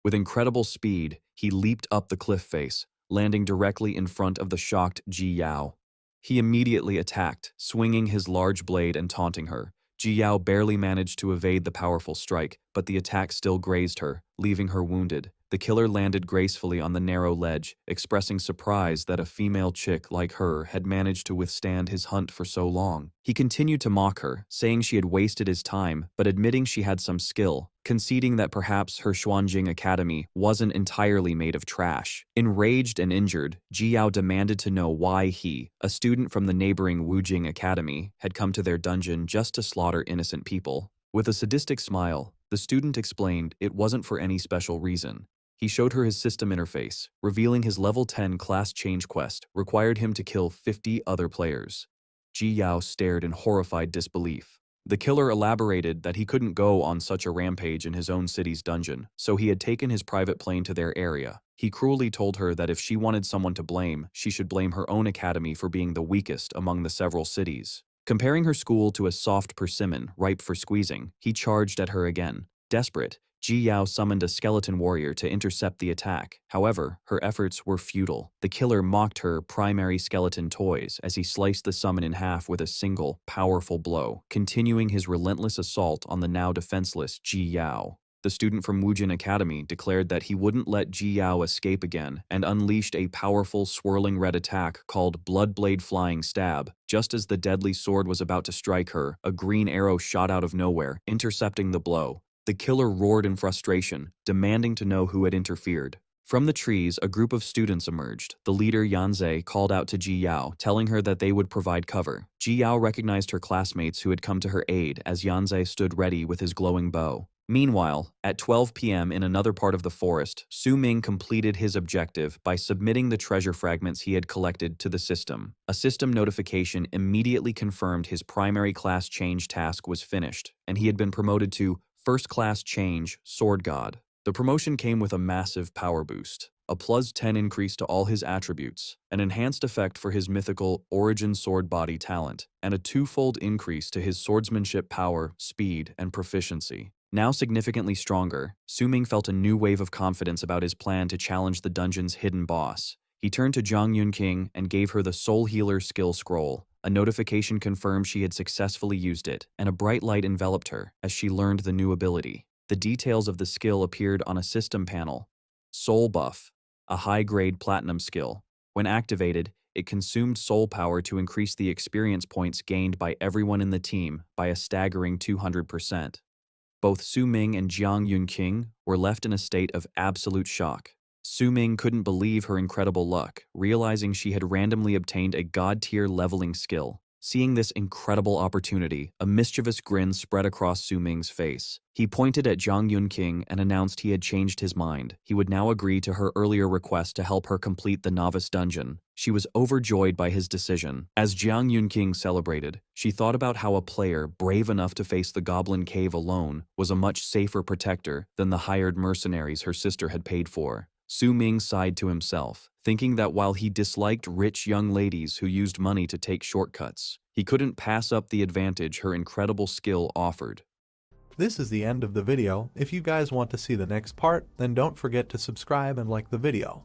Speaker 1: With incredible speed, he leaped up the cliff face, landing directly in front of the shocked Ji Yao. He immediately attacked, swinging his large blade and taunting her. Ji Yao barely managed to evade the powerful strike, but the attack still grazed her, leaving her wounded. The killer landed gracefully on the narrow ledge, expressing surprise that a female chick like her had managed to withstand his hunt for so long. He continued to mock her, saying she had wasted his time, but admitting she had some skill, conceding that perhaps her Xuanjing Academy wasn't entirely made of trash. Enraged and injured, Ji Yao demanded to know why he, a student from the neighboring Wujing Academy, had come to their dungeon just to slaughter innocent people. With a sadistic smile, the student explained it wasn't for any special reason. He showed her his system interface, revealing his level 10 class change quest required him to kill 50 other players. Ji Yao stared in horrified disbelief. The killer elaborated that he couldn't go on such a rampage in his own city's dungeon, so he had taken his private plane to their area. He cruelly told her that if she wanted someone to blame, she should blame her own academy for being the weakest among the several cities. Comparing her school to a soft persimmon ripe for squeezing, he charged at her again. Desperate, Ji Yao summoned a skeleton warrior to intercept the attack. However, her efforts were futile. The killer mocked her primary skeleton toys as he sliced the summon in half with a single, powerful blow, continuing his relentless assault on the now defenseless Ji Yao. The student from Wujin Academy declared that he wouldn't let Ji Yao escape again and unleashed a powerful swirling red attack called Bloodblade Flying Stab. Just as the deadly sword was about to strike her, a green arrow shot out of nowhere, intercepting the blow. The killer roared in frustration, demanding to know who had interfered. From the trees, a group of students emerged. The leader, Yanzei, called out to Ji Yao, telling her that they would provide cover. Ji Yao recognized her classmates who had come to her aid as Yanzei stood ready with his glowing bow. Meanwhile, at 12 p.m. in another part of the forest, Su Ming completed his objective by submitting the treasure fragments he had collected to the system. A system notification immediately confirmed his primary class change task was finished, and he had been promoted to First Class Change Sword God. The promotion came with a massive power boost, a +10 increase to all his attributes, an enhanced effect for his mythical Origin Sword Body talent, and a twofold increase to his swordsmanship power, speed, and proficiency. Now significantly stronger, Su Ming felt a new wave of confidence about his plan to challenge the dungeon's hidden boss. He turned to Jiang Yunqing and gave her the Soul Healer skill scroll, A notification confirmed she had successfully used it, and a bright light enveloped her as she learned the new ability. The details of the skill appeared on a system panel. Soul Buff, a high-grade platinum skill. When activated, it consumed soul power to increase the experience points gained by everyone in the team by a staggering 200%. Both Su Ming and Jiang Yunqing were left in a state of absolute shock. Su Ming couldn't believe her incredible luck, realizing she had randomly obtained a god-tier leveling skill. Seeing this incredible opportunity, a mischievous grin spread across Su Ming's face. He pointed at Jiang Yunqing and announced he had changed his mind. He would now agree to her earlier request to help her complete the novice dungeon. She was overjoyed by his decision. As Jiang Yunqing celebrated, she thought about how a player brave enough to face the Goblin Cave alone was a much safer protector than the hired mercenaries her sister had paid for. Su Ming sighed to himself, thinking that while he disliked rich young ladies who used money to take shortcuts, he couldn't pass up the advantage her incredible skill offered.
Speaker 2: This is the end of the video. If you guys want to see the next part, then don't forget to subscribe and like the video.